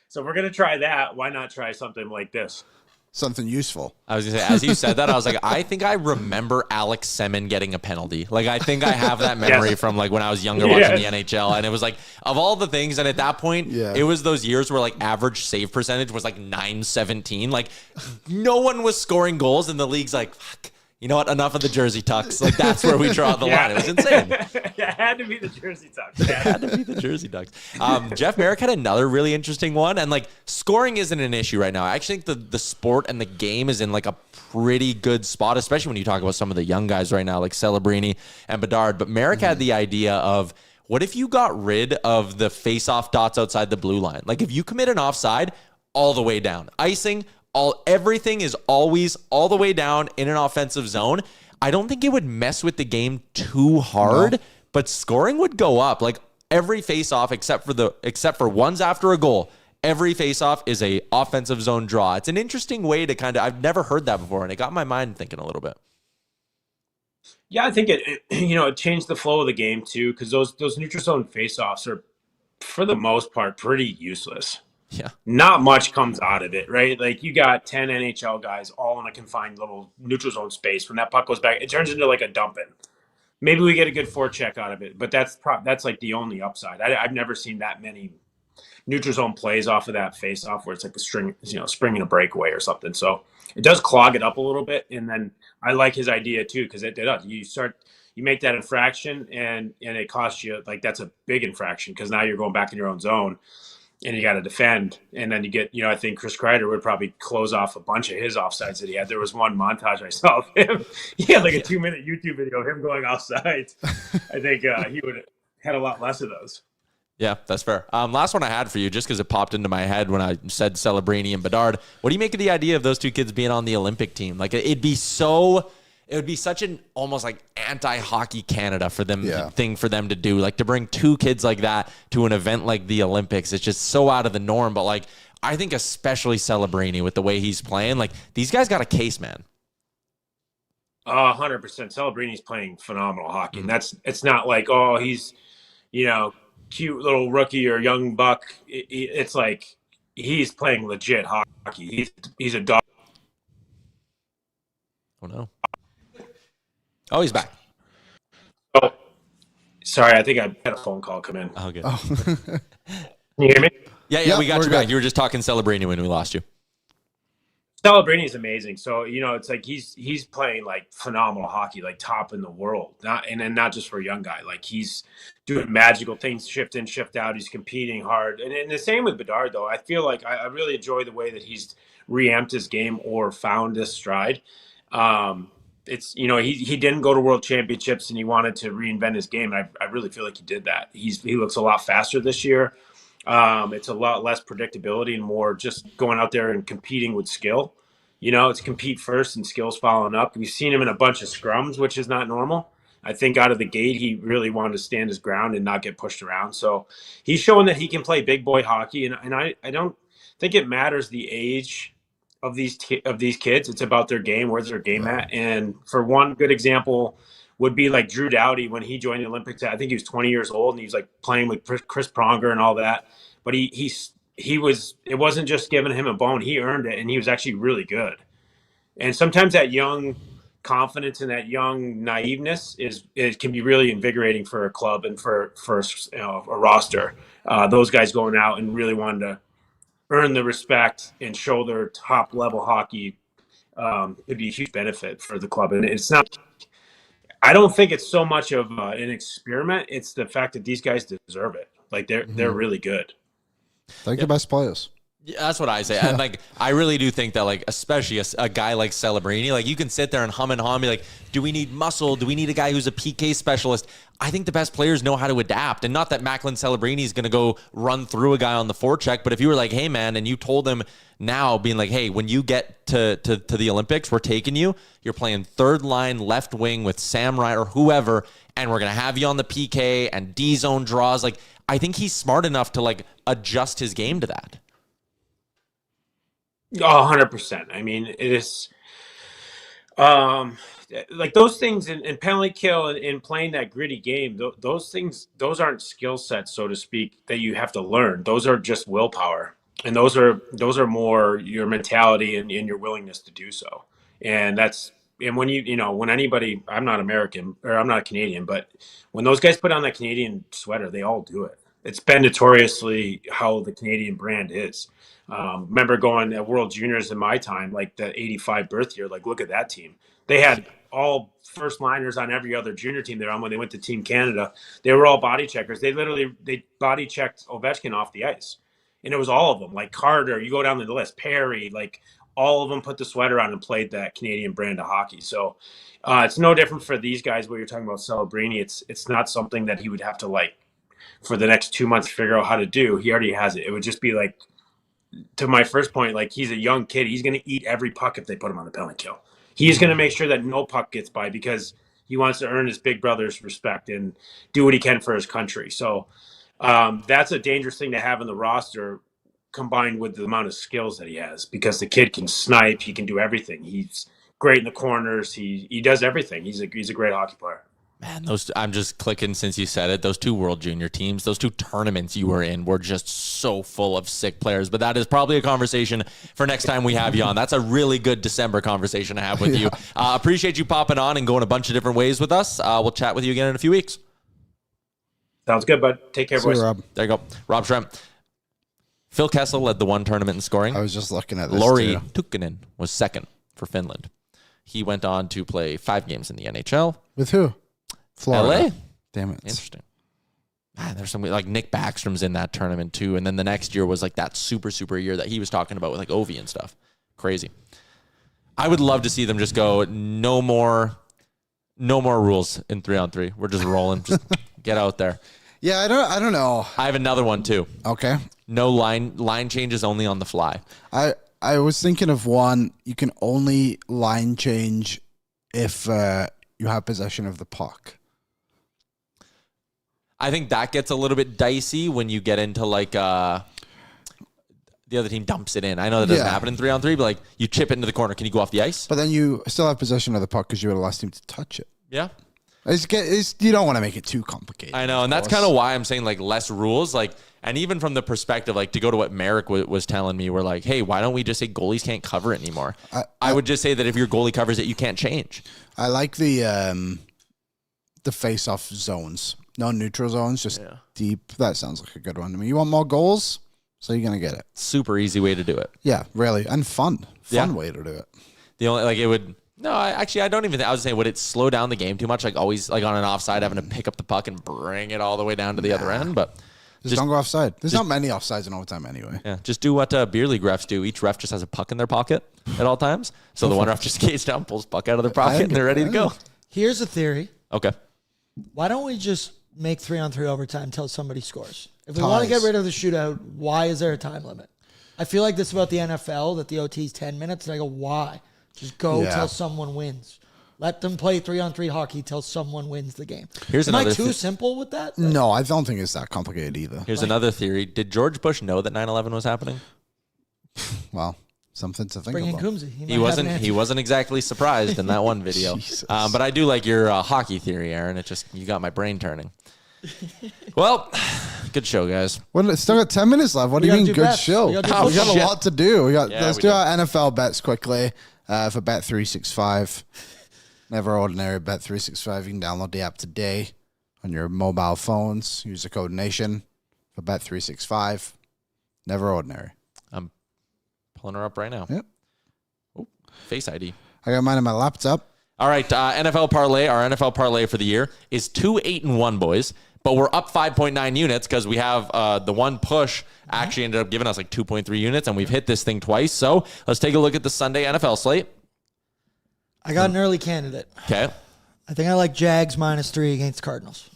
so if we're gonna try that, why not try something like this? Something useful. I was gonna say, as you said that, I was like, I think I remember Alex Semen getting a penalty. Like, I think I have that memory from like when I was younger watching the NHL, and it was like of all the things. And at that point, it was those years where like average save percentage was like .917. Like, no one was scoring goals, and the league's like, fuck. You know what? Enough of the jersey tucks. Like, that's where we draw the line. It was insane. It had to be the jersey tucks. It had to be the jersey tucks. Jeff Merrick had another really interesting one. And, like, scoring isn't an issue right now. I actually think the sport and the game is in, like, a pretty good spot, especially when you talk about some of the young guys right now, like Celebrini and Bedard. But Merrick had the idea of, what if you got rid of the face-off dots outside the blue line? Like, if you commit an offside, all the way down. Icing, everything is always all the way down in an offensive zone. I don't think it would mess with the game too hard, but scoring would go up. Like, every face-off except for ones after a goal, every face-off is a offensive zone draw. It's an interesting way to I've never heard that before, and it got my mind thinking a little bit. Yeah, I think it changed the flow of the game too, because those neutral zone face-offs are, for the most part, pretty useless. Yeah. Not much comes out of it, right? Like, you got 10 NHL guys all in a confined little neutral zone space. When that puck goes back, it turns into like a dumping. Maybe we get a good forecheck out of it, but that's like the only upside. I've never seen that many neutral zone plays off of that face off where it's like a spring and a breakaway or something. So it does clog it up a little bit. And then I like his idea too, because it does. You make that infraction and it costs you, like, that's a big infraction because now you're going back in your own zone. And you got to defend. And then you get, I think Chris Ryder would probably close off a bunch of his offsides that he had. There was one montage I saw of him. He had like a 2-minute YouTube video of him going offsides. I think he would have had a lot less of those. Yeah, that's fair. Last one I had for you, just because it popped into my head when I said Celebrini and Bedard. What do you make of the idea of those two kids being on the Olympic team? Like, it would be such an almost like anti-hockey Canada for them thing for them to do. Like, to bring two kids like that to an event like the Olympics, it's just so out of the norm. But like, I think especially Celebrini with the way he's playing, like, these guys got a case, man. 100%. Celebrini's playing phenomenal hockey. And it's not like, oh, he's, cute little rookie or young buck. It's like he's playing legit hockey. He's a dog. Oh, no. Oh, he's back. Oh, sorry. I think I had a phone call come in. Oh, good. Can you hear me? Yeah, we got you back. You were just talking Celebrini when we lost you. Celebrini is amazing. So, it's like he's playing like phenomenal hockey, like top in the world. Not just for a young guy. Like, he's doing magical things, shift in, shift out. He's competing hard. And the same with Bedard, though. I feel like I really enjoy the way that he's reamped his game or found his stride. It's, he didn't go to world championships and he wanted to reinvent his game. And I really feel like he did that. He looks a lot faster this year. It's a lot less predictability and more just going out there and competing with skill. It's compete first and skills following up. We've seen him in a bunch of scrums, which is not normal. I think out of the gate, he really wanted to stand his ground and not get pushed around. So he's showing that he can play big boy hockey. And I don't think it matters the age of these kids. It's about their game. Where's their game at? And for one good example would be like Drew Doughty when he joined the Olympics. I think he was 20 years old and he was like playing with Chris Pronger and all that. But it wasn't just giving him a bone. He earned it and he was actually really good. And sometimes that young confidence and that young naiveness it can be really invigorating for a club and for a roster. Those guys going out and really wanting to earn the respect and show their top level hockey could be a huge benefit for the club. And it's not. I don't think it's so much of an experiment. It's the fact that these guys deserve it. Like they're really good. Like the best players. Yeah, that's what I say. And like, I really do think that, like, especially a guy like Celebrini, like, you can sit there and hum and be like, do we need muscle? Do we need a guy who's a PK specialist? I think the best players know how to adapt. And not that Macklin Celebrini is going to go run through a guy on the forecheck, but if you were like, hey, man, and you told him now, being like, hey, when you get to the Olympics, we're taking you. You're playing third line left wing with Sam Ryder or whoever, and we're going to have you on the PK and D-zone draws. Like, I think he's smart enough to, like, adjust his game to that. 100%. I mean, it is like those things in penalty kill and in playing that gritty game. Those things, those aren't skill sets, so to speak, that you have to learn. Those are just willpower, and those are more your mentality and your willingness to do so. And when when anybody, I'm not American or I'm not Canadian, but when those guys put on that Canadian sweater, they all do it. It's been notoriously how the Canadian brand is. Remember going at World Juniors in my time, like the 85 birth year, like look at that team. They had all first liners on every other junior team they're on when they went to Team Canada. They were all body checkers. They body checked Ovechkin off the ice. And it was all of them, like Carter, you go down the list, Perry, like all of them put the sweater on and played that Canadian brand of hockey. So it's no different for these guys where you're talking about Celebrini. It's not something that he would have to, like, for the next 2 months figure out how to do. He already has it. It would just be like, to my first point, like he's a young kid. He's going to eat every puck if they put him on the penalty kill. He's going to make sure that no puck gets by because he wants to earn his big brother's respect and do what he can for his country. So that's a dangerous thing to have in the roster combined with the amount of skills that he has because the kid can snipe. He can do everything. He's great in the corners. He does everything. He's a great hockey player. Man, I'm just clicking since you said it. Those two World Junior teams, those two tournaments you were in were just so full of sick players. But that is probably a conversation for next time we have you on. That's a really good December conversation to have with you. Appreciate you popping on and going a bunch of different ways with us. We'll chat with you again in a few weeks. Sounds good, bud. Take care, boys. Rob. There you go. Rob Schremp. Phil Kessel led the one tournament in scoring. I was just looking at this. Lauri Tukkanen was second for Finland. He went on to play 5 games in the NHL. With who? Florida. LA. Damn it. Interesting. There's some like Nick Backstrom's in that tournament too. And then the next year was like that super year that he was talking about with like Ovi and stuff. Crazy. I would love to see them just go no more rules in 3-on-3. We're just rolling. Just get out there. Yeah, I don't know. I have another one too. Okay. No line changes, only on the fly. I was thinking of one. You can only line change if you have possession of the puck. I think that gets a little bit dicey when you get into like the other team dumps it in. I know that doesn't happen in 3-on-3, but like you chip it into the corner. Can you go off the ice? But then you still have possession of the puck because you were the last team to touch it. Yeah. You don't want to make it too complicated. I know, and that's kind of why I'm saying like less rules. Like, and even from the perspective, like to go to what Merrick was telling me, we're like, hey, why don't we just say goalies can't cover it anymore? I would just say that if your goalie covers it, you can't change. I like the face-off zones. No neutral zones, just deep. That sounds like a good one. I mean, you want more goals, so you're gonna get it. Super easy way to do it. Yeah, really, and fun way to do it. The only like it would. No, I don't even think. I was saying, would it slow down the game too much? Like always, like on an offside, having to pick up the puck and bring it all the way down to the other end. But just don't go offside. There's not many offsides in overtime anyway. Yeah, just do what beer league refs do. Each ref just has a puck in their pocket at all times. So the one ref just skates down, pulls puck out of their pocket, and they're ready to go. Here's a theory. Okay. Why don't we just make 3-on-3 overtime until somebody scores? If we want to get rid of the shootout, why is there a time limit? I feel like this about the NFL, that the OT is 10 minutes, and I go, why? Just go till someone wins. Let them play 3-on-3 hockey till someone wins the game. Am I too simple with that? No, I don't think it's that complicated either. Here's another theory. Did George Bush know that 9/11 was happening? Well, something to think Bring in about. Coombsy. He wasn't exactly surprised in that one video. But I do like your hockey theory, Aaron. You got my brain turning. Well, good show, guys. Well, it's still got 10 minutes left. What do you mean, good bets. show? We got a lot to do. Let's do our NFL bets quickly for Bet365. Never ordinary. Bet365. You can download the app today on your mobile phones. Use the code NATION for Bet365. Never ordinary. I'm pulling her up right now. Yep. Oh, Face ID. I got mine on my laptop. All right, NFL parlay. Our NFL parlay for the year is 2-8-1, boys. But we're up 5.9 units because we have the one push actually ended up giving us like 2.3 units, and we've hit this thing twice. So let's take a look at the Sunday NFL slate. I got an early candidate. Okay. I think I like Jags -3 against Cardinals.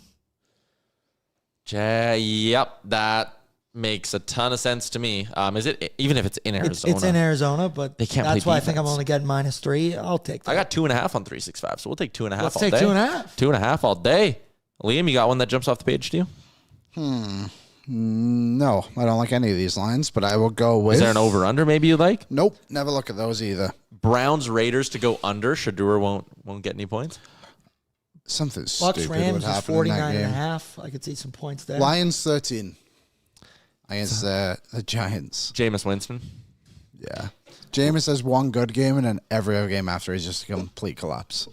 Yep, that makes a ton of sense to me. Is it even if it's in Arizona? It's in Arizona, but They can't that's play why I think I'm defense. only getting -3. I'll take that. I got 2.5 on 365, so we'll take 2.5. Let's all take day. 2.5. 2.5 all day. Liam, you got one that jumps off the page to you? No, I don't like any of these lines, but I will go with... Is there an over/under maybe you like? Nope, never look at those either. Browns Raiders to go under. Shador won't get any points. Something Bucks stupid would Rams is happen in that game. 49.5. I could see some points there. Lions 13 against the Giants. Jameis Winston. Yeah. Jameis has one good game, and then every other game after is just a complete collapse.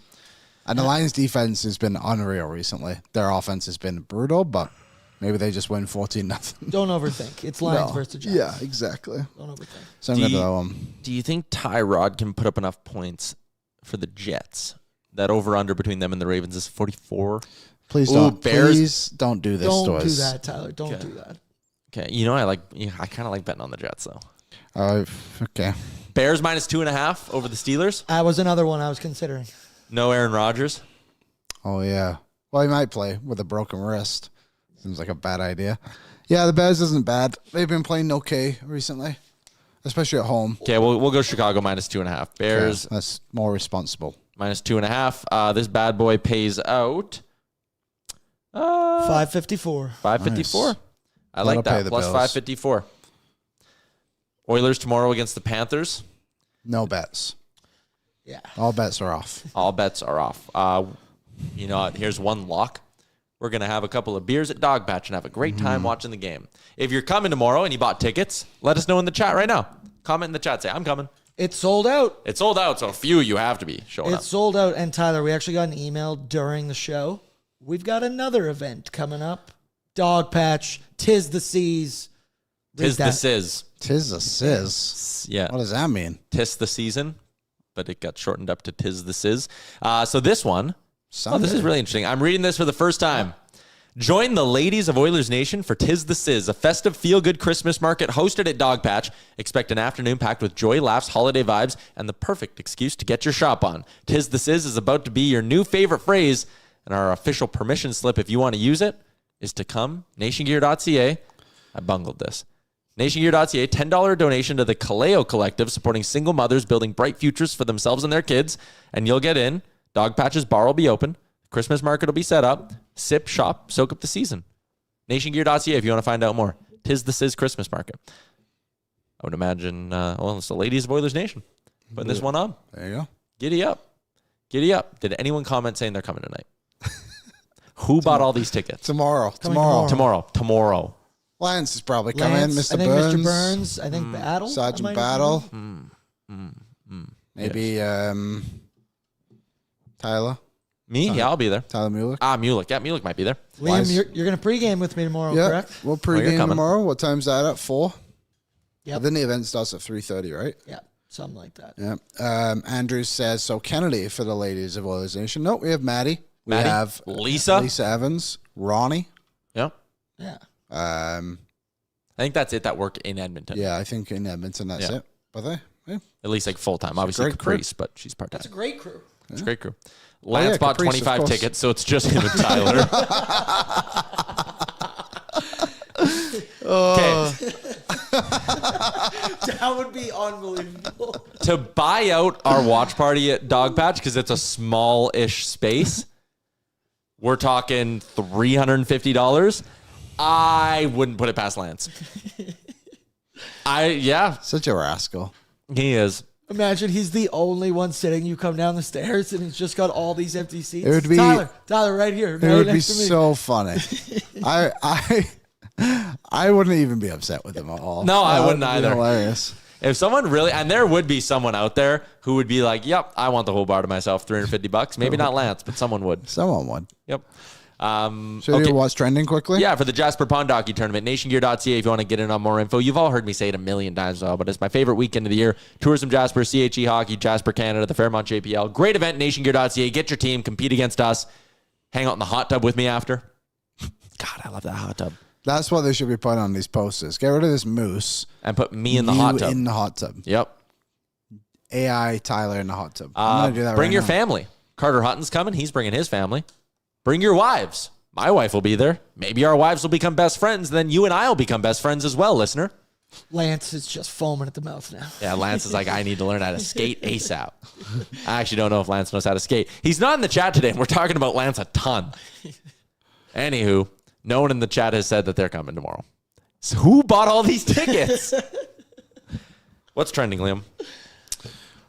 And the Lions defense has been unreal recently. Their offense has been brutal, but maybe they just win 14-0. Don't overthink. It's Lions versus the Giants. Yeah, exactly. Don't overthink. So I'm going to throw them. Do you think Tyrod can put up enough points for the Jets? That over/under between them and the Ravens is 44. Please Ooh, don't. Bears. Please don't do this to Don't us. do that, Tyler. Don't do that. Okay, you know I kind of like betting on the Jets though. Okay. Bears -2.5 over the Steelers. That was another one I was considering. No Aaron Rodgers. Oh, yeah. Well, he might play with a broken wrist. Seems like a bad idea. Yeah, the Bears isn't bad. They've been playing okay recently, especially at home. Okay, we'll go Chicago -2.5. Bears That's more responsible. -2.5. This bad boy pays out 554. 554. Nice. I like That'll pay that. the Plus bills. 554. Oilers tomorrow against the Panthers. No bets. Yeah. All bets are off. All bets are off. You know what? Here's one lock. We're going to have a couple of beers at Dog Patch and have a great time watching the game. If you're coming tomorrow and you bought tickets, let us know in the chat right now. Comment in the chat. Say, I'm coming. It's sold out. It's sold out, so a few you have to be showing up. It's sold out. And Tyler, we actually got an email during the show. We've got another event coming up. Dog Patch, Tis the Seas. Tis the Sizz. Tis a sizz. Yeah. What does that mean? Tis the season, but it got shortened up to Tis the Sizz. So this one, this is really interesting. I'm reading this for the first time. Join the ladies of Oilers Nation for Tis the Sizz, a festive feel-good Christmas market hosted at Dog Patch. Expect an afternoon packed with joy, laughs, holiday vibes, and the perfect excuse to get your shop on. Tis the Sizz is about to be your new favorite phrase, and our official permission slip, if you want to use it, is to come nationgear.ca. I bungled this. nationgear.ca, $10 donation to the Kaleo Collective, supporting single mothers building bright futures for themselves and their kids, and you'll get in. Dog Patch's bar will be open. Christmas market will be set up. Sip, shop, soak up the season. nationgear.ca if you want to find out more. Tis the Sizz Christmas market. I would imagine, it's the ladies of Oilers Nation putting this one on. There you go. Giddy up. Giddy up. Did anyone comment saying they're coming tonight? Who bought all these tickets? Tomorrow. Tomorrow. Lance is probably coming. Lance, Mr. I think Burns. Mr. Burns. I think Battle. Sergeant I might Battle. have Maybe Tyler. Me? Yeah, I'll be there. Tyler Mueller. Mulick. Yeah, Mulick might be there. been. Liam, you're going to pregame with me tomorrow, Yeah, correct? we'll you're pregame coming. tomorrow. What time's that at? 4? Yep. Then the event starts at 3:30, right? Yeah, something like that. Yeah. Andrew says, so Kennedy for the ladies of Oilers Nation. No, we have Maddie. We Maddie? have Lisa? Lisa Evans. Ronnie. Yeah. Yeah. I think that's it that work in Edmonton. Yeah, I think in Edmonton that's Yeah. it. But At least like full time. Obviously great crew. Caprice, but she's part time. That's a great crew. It's a great crew. Lance yeah, bought Caprice, of 25 course. tickets, so it's just him and Tyler. Okay. That would be unbelievable. To buy out our watch party at Dog Patch, because it's a small-ish space, we're talking $350. I wouldn't put it past Lance. such a rascal. He is. Imagine he's the only one sitting. You come down the stairs and he's just got all these empty seats. It would be- Tyler, right here. It right would be next to me. so funny. I wouldn't even be upset with him at all. No, I That wouldn't would be either. Hilarious. If someone really, and there would be someone out there who would be like, yep, I want the whole bar to myself, $350. Maybe not Lance, but someone would. Someone would. Yep. Should we watch trending quickly? Yeah, for the Jasper Pond Hockey Tournament, nationgear.ca if you want to get in on more info. You've all heard me say it a million times now, but it's my favorite weekend of the year. Tourism Jasper, CHE Hockey, Jasper Canada, the Fairmont JPL. Great event, nationgear.ca. Get your team, compete against us. Hang out in the hot tub with me after. God, I love that hot tub. That's what they should be putting on these posters. Get rid of this moose. And put me in the hot tub. In the hot tub. Yep. AI Tyler in the hot tub. I'm going to do that bring right your now. family. Carter Hutton's coming. He's bringing his family. Bring your wives. My wife will be there. Maybe our wives will become best friends. Then you and I will become best friends as well, listener. Lance is just foaming at the mouth now. Yeah, Lance is like, I need to learn how to skate ASAP. I actually don't know if Lance knows how to skate. He's not in the chat today, and we're talking about Lance a ton. Anywho, no one in the chat has said that they're coming tomorrow. So who bought all these tickets? What's trending, Liam?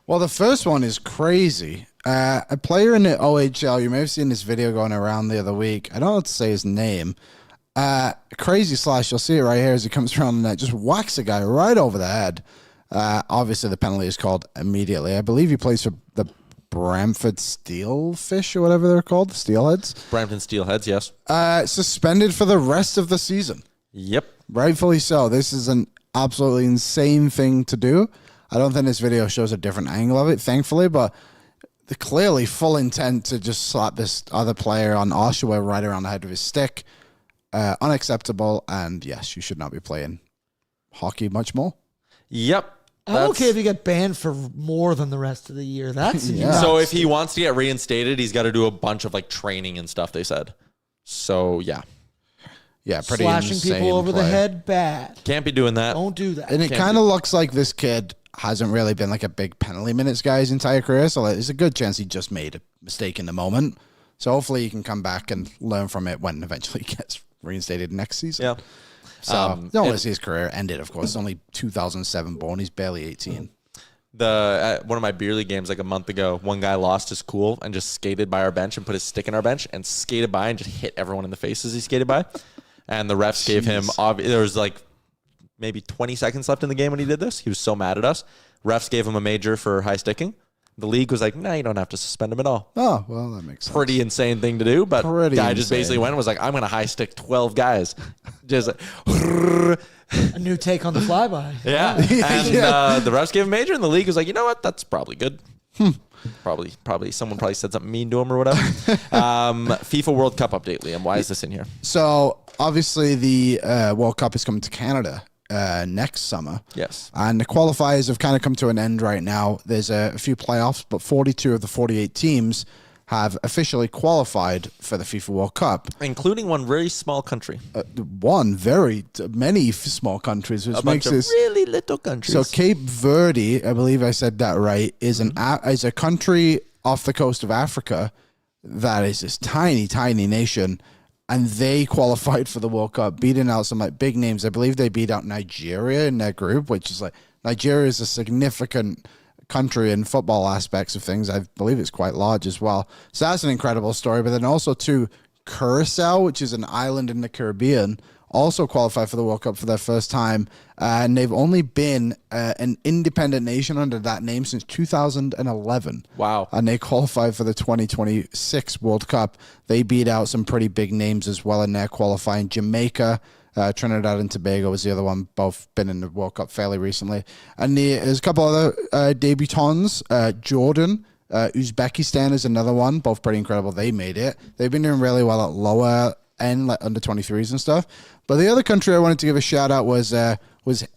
Well, the first one is crazy. A player in the OHL, you may have seen this video going around the other week. I don't know how to say his name. Crazy slash, you'll see it right here as he comes around the net, just whacks a guy right over the head. Obviously, the penalty is called immediately. I believe he plays for the Brantford Steelfish or whatever they're called, the Steelheads. Brampton Steelheads, yes. Suspended for the rest of the season. Yep. Rightfully so. This is an absolutely insane thing to do. I don't think this video shows a different angle of it, thankfully, but the clearly full intent to just slap this other player on Oshawa right around the head of his stick. Unacceptable, and yes, you should not be playing hockey much more. Yep. I'm okay if you get banned for more than the rest of the year. That's So if he wants to get reinstated, he's got to do a bunch of like training and stuff, they said. So yeah. Yeah, pretty slashing insane people over play. the head, bad. Can't be doing that. Don't do that. And it kind of looks like this kid hasn't really been like a big penalty minutes guy his entire career, so there's a good chance he just made a mistake in the moment. So hopefully he can come back and learn from it when eventually he gets reinstated next season. Yeah. So don't want to see his career ended, of course. He's only 2007 born. He's barely 18. One of my beer league games like a month ago, one guy lost his cool and just skated by our bench and put his stick in our bench and skated by and just hit everyone in the face as he skated by. And the refs gave him, there was like maybe 20 seconds left in the game when he did this. He was so mad at us. Refs gave him a major for high sticking. The league was like, nah, you don't have to suspend him at all. Oh, well, that makes sense. Pretty insane thing to do, but guy just basically went and was like, I'm going to high stick 12 guys. Just like, a new take on the flyby. yeah. And the refs gave him a major, and the league was like, you know what? That's probably good. Probably someone probably said something mean to him or whatever. FIFA World Cup update, Liam. Why is this in here? So obviously the World Cup is coming to Canada next summer. Yes. And the qualifiers have kind of come to an end right now. There's a few playoffs, but 42 of the 48 teams have officially qualified for the FIFA World Cup. Including one very small country. Many small countries, which a makes bunch of this really little countries. So Cape Verde, I believe I said that right, is is a country off the coast of Africa that is this tiny, tiny nation, and they qualified for the World Cup, beating out some like big names. I believe they beat out Nigeria in their group, which is like Nigeria is a significant country in football aspects of things. I believe it's quite large as well. So that's an incredible story. But then also too, Curacao, which is an island in the Caribbean, also qualified for the World Cup for their first time. And they've only been an independent nation under that name since 2011. Wow. And they qualified for the 2026 World Cup. They beat out some pretty big names as well in their qualifying. Jamaica, Trinidad and Tobago was the other one, both been in the World Cup fairly recently. And there's a couple other debutants. Jordan, Uzbekistan is another one, both pretty incredible. They made it. They've been doing really well at lower end, like under 23s and stuff. But the other country I wanted to give a shout out was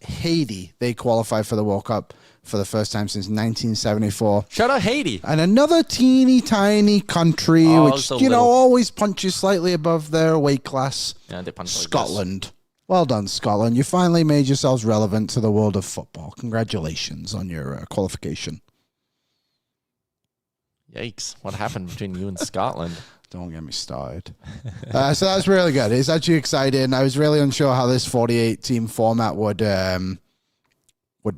Haiti. They qualified for the World Cup for the first time since 1974. Shout out Haiti. And another teeny tiny country, which, always punches slightly above their weight class. Yeah, they punch Scotland. Well done, Scotland. You finally made yourselves relevant to the world of football. Congratulations on your qualification. Yikes. What happened between you and Scotland? Don't get me started. So that was really good. It's actually exciting. I was really unsure how this 48-team format would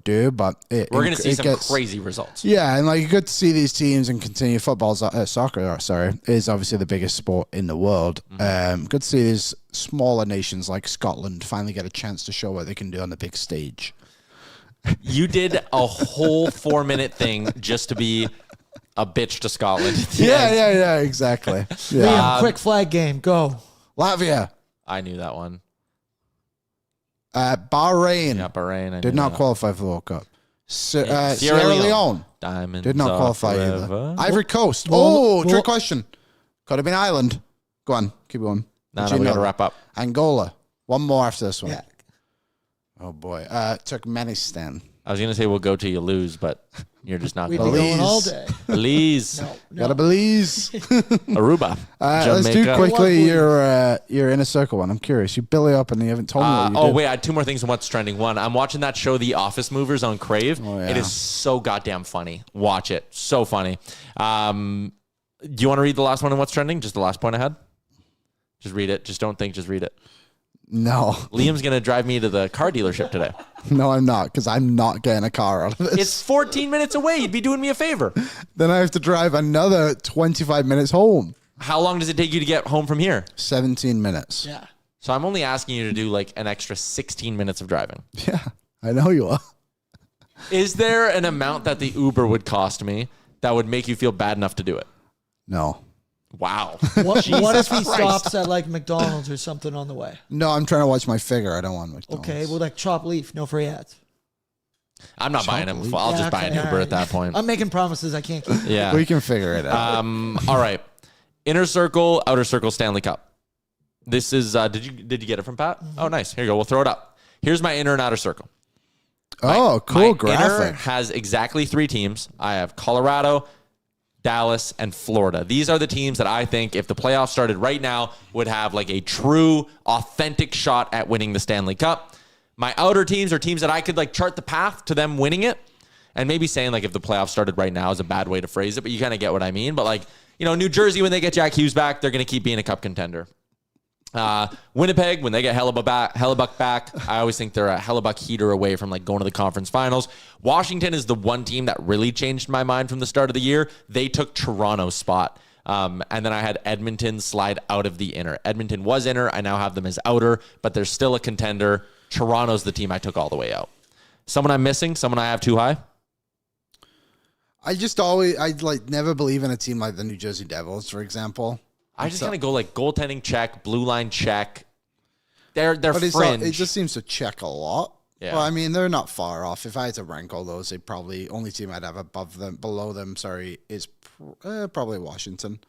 do, but we're going to see some crazy results. Yeah, and like good to see these teams and continue football. Soccer, is obviously the biggest sport in the world. Good to see these smaller nations like Scotland finally get a chance to show what they can do on the big stage. You did a whole 4-minute thing just to be a bitch to Scotland. Yeah, exactly. Yeah. Liam, quick flag game. Go. Latvia. I knew that one. Bahrain. Yeah, Bahrain. Did not qualify for the World Cup. Sierra Leone. Diamonds Did not qualify either. Ivory Coast. Trick question. Could have been Ireland. Go on. Keep going. No, we got to wrap up. Angola. One more after this one. Yeah. Oh, boy. Turkmenistan. I was going to say we'll go till you lose, but you're just not We'd be going to. going all day. Belize. No. Gotta Belize. Aruba. Let's do quickly your inner circle one. I'm curious. You Billy up and you haven't told me what you did. Wait, I had 2 more things on what's trending. One, I'm watching that show, The Office Movers on Crave. Oh, yeah. It is so goddamn funny. Watch it. So funny. Do you want to read the last one on what's trending? Just the last point I had? Just read it. Just don't think. Just read it. No. Liam's going to drive me to the car dealership today. No, I'm not, because I'm not getting a car out of this. It's 14 minutes away. You'd be doing me a favor. Then I have to drive another 25 minutes home. How long does it take you to get home from here? 17 minutes. Yeah. So I'm only asking you to do like an extra 16 minutes of driving. Yeah, I know you are. Is there an amount that the Uber would cost me that would make you feel bad enough to do it? No. Wow. What if he stops at like McDonald's or something on the way? No, I'm trying to watch my figure. I don't want McDonald's. Okay, well, like chop leaf, no free ads. I'm not buying him. I'll just buy an Uber at that point. I'm making promises I can't keep. Yeah. We can figure it out. All right. Inner circle, outer circle, Stanley Cup. This is, did you get it from Pat? Mm-hmm. Oh, nice. Here you go. We'll throw it up. Here's my inner and outer circle. Cool graphic. Inner has exactly 3 teams. I have Colorado, Dallas, and Florida. These are the teams that I think, if the playoffs started right now, would have like a true, authentic shot at winning the Stanley Cup. My outer teams are teams that I could like chart the path to them winning it. And maybe saying like if the playoffs started right now is a bad way to phrase it, but you kind of get what I mean. But like, you know, New Jersey, when they get Jack Hughes back, they're going to keep being a cup contender. Winnipeg, when they get Hellebuck back, I always think they're a Hellebuck heater away from like going to the conference finals. Washington is the one team that really changed my mind from the start of the year. They took Toronto's spot. And then I had Edmonton slide out of the inner. Edmonton was inner. I now have them as outer, but they're still a contender. Toronto's the team I took all the way out. Someone I'm missing? Someone I have too high? I never believe in a team like the New Jersey Devils, for example. I just kind of go like goaltending check, blue line check. They're fringe. It just seems to check a lot. Yeah. Well, I mean, they're not far off. If I had to rank all those, they probably only team I'd have below them. Is probably Washington.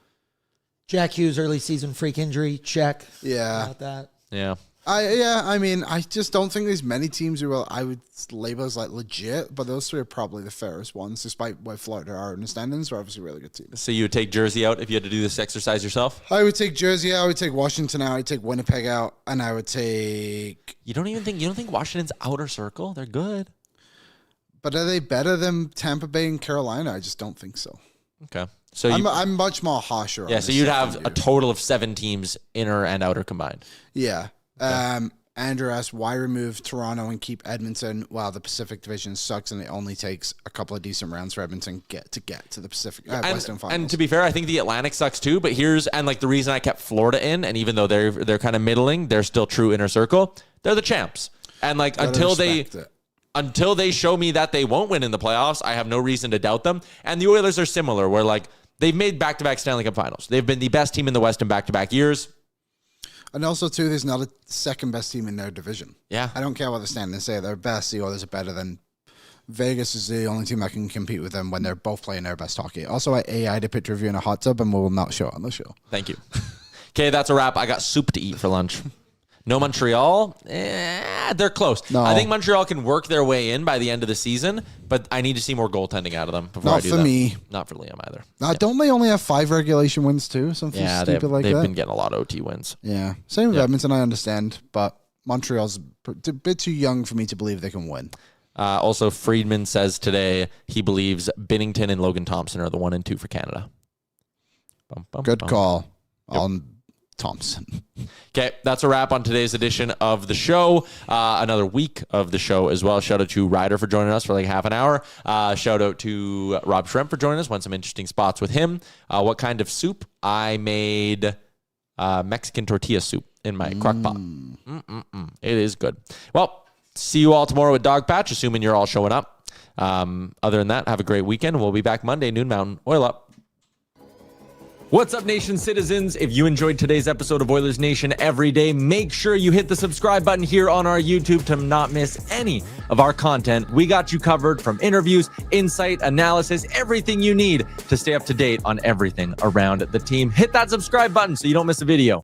Jack Hughes early season freak injury check. Yeah, About that. Yeah. I mean, I just don't think there's many teams who I would label as like legit, but those 3 are probably the fairest ones, despite where Florida are in the standings. They're obviously really good teams. So you would take Jersey out if you had to do this exercise yourself? I would take Jersey out, I would take Washington out, I would take Winnipeg out, and I would take... You don't think Washington's outer circle? They're good. But are they better than Tampa Bay and Carolina? I just don't think so. Okay. So I'm much more harsher. Yeah, so you'd have a total of 7 teams, inner and outer combined. Yeah. Andrew asked, why remove Toronto and keep Edmonton while the Pacific Division sucks and it only takes a couple of decent rounds for Edmonton get to the Pacific Western Finals? And to be fair, I think the Atlantic sucks too, but the reason I kept Florida in, and even though they're kind of middling, they're still true inner circle. They're the champs. And like until they show me that they won't win in the playoffs, I have no reason to doubt them. And the Oilers are similar, where like they've made back-to-back Stanley Cup finals. They've been the best team in the West in back-to-back years. And also, too, there's not a second best team in their division. Yeah. I don't care what the standings say. They're best. The Oilers are better than Vegas is the only team that can compete with them when they're both playing their best hockey. Also, I AI'd a picture of you in a hot tub, and we will not show it on the show. Thank you. Okay, that's a wrap. I got soup to eat for lunch. No Montreal? They're close. No. I think Montreal can work their way in by the end of the season, but I need to see more goaltending out of them before I do that. Not for me. Not for Liam either. Don't they only have 5 regulation wins too? Something stupid like that? They've been getting a lot of OT wins. Yeah. Same with Edmonton, I understand, but Montreal's a bit too young for me to believe they can win. Also, Friedman says today he believes Binnington and Logan Thompson are the 1 and 2 for Canada. Good call on Thompson. Okay, that's a wrap on today's edition of the show. Another week of the show as well. Shout out to Ryder for joining us for like half an hour. Shout out to Rob Schremp for joining us. Went some interesting spots with him. What kind of soup? I made Mexican tortilla soup in my crock pot. It is good. Well, see you all tomorrow at Dog Patch, assuming you're all showing up. Other than that, have a great weekend. We'll be back Monday, noon Mountain. Oil up. What's up, Nation citizens? If you enjoyed today's episode of Oilers Nation Every Day, make sure you hit the subscribe button here on our YouTube to not miss any of our content. We got you covered from interviews, insight, analysis, everything you need to stay up to date on everything around the team. Hit that subscribe button so you don't miss a video.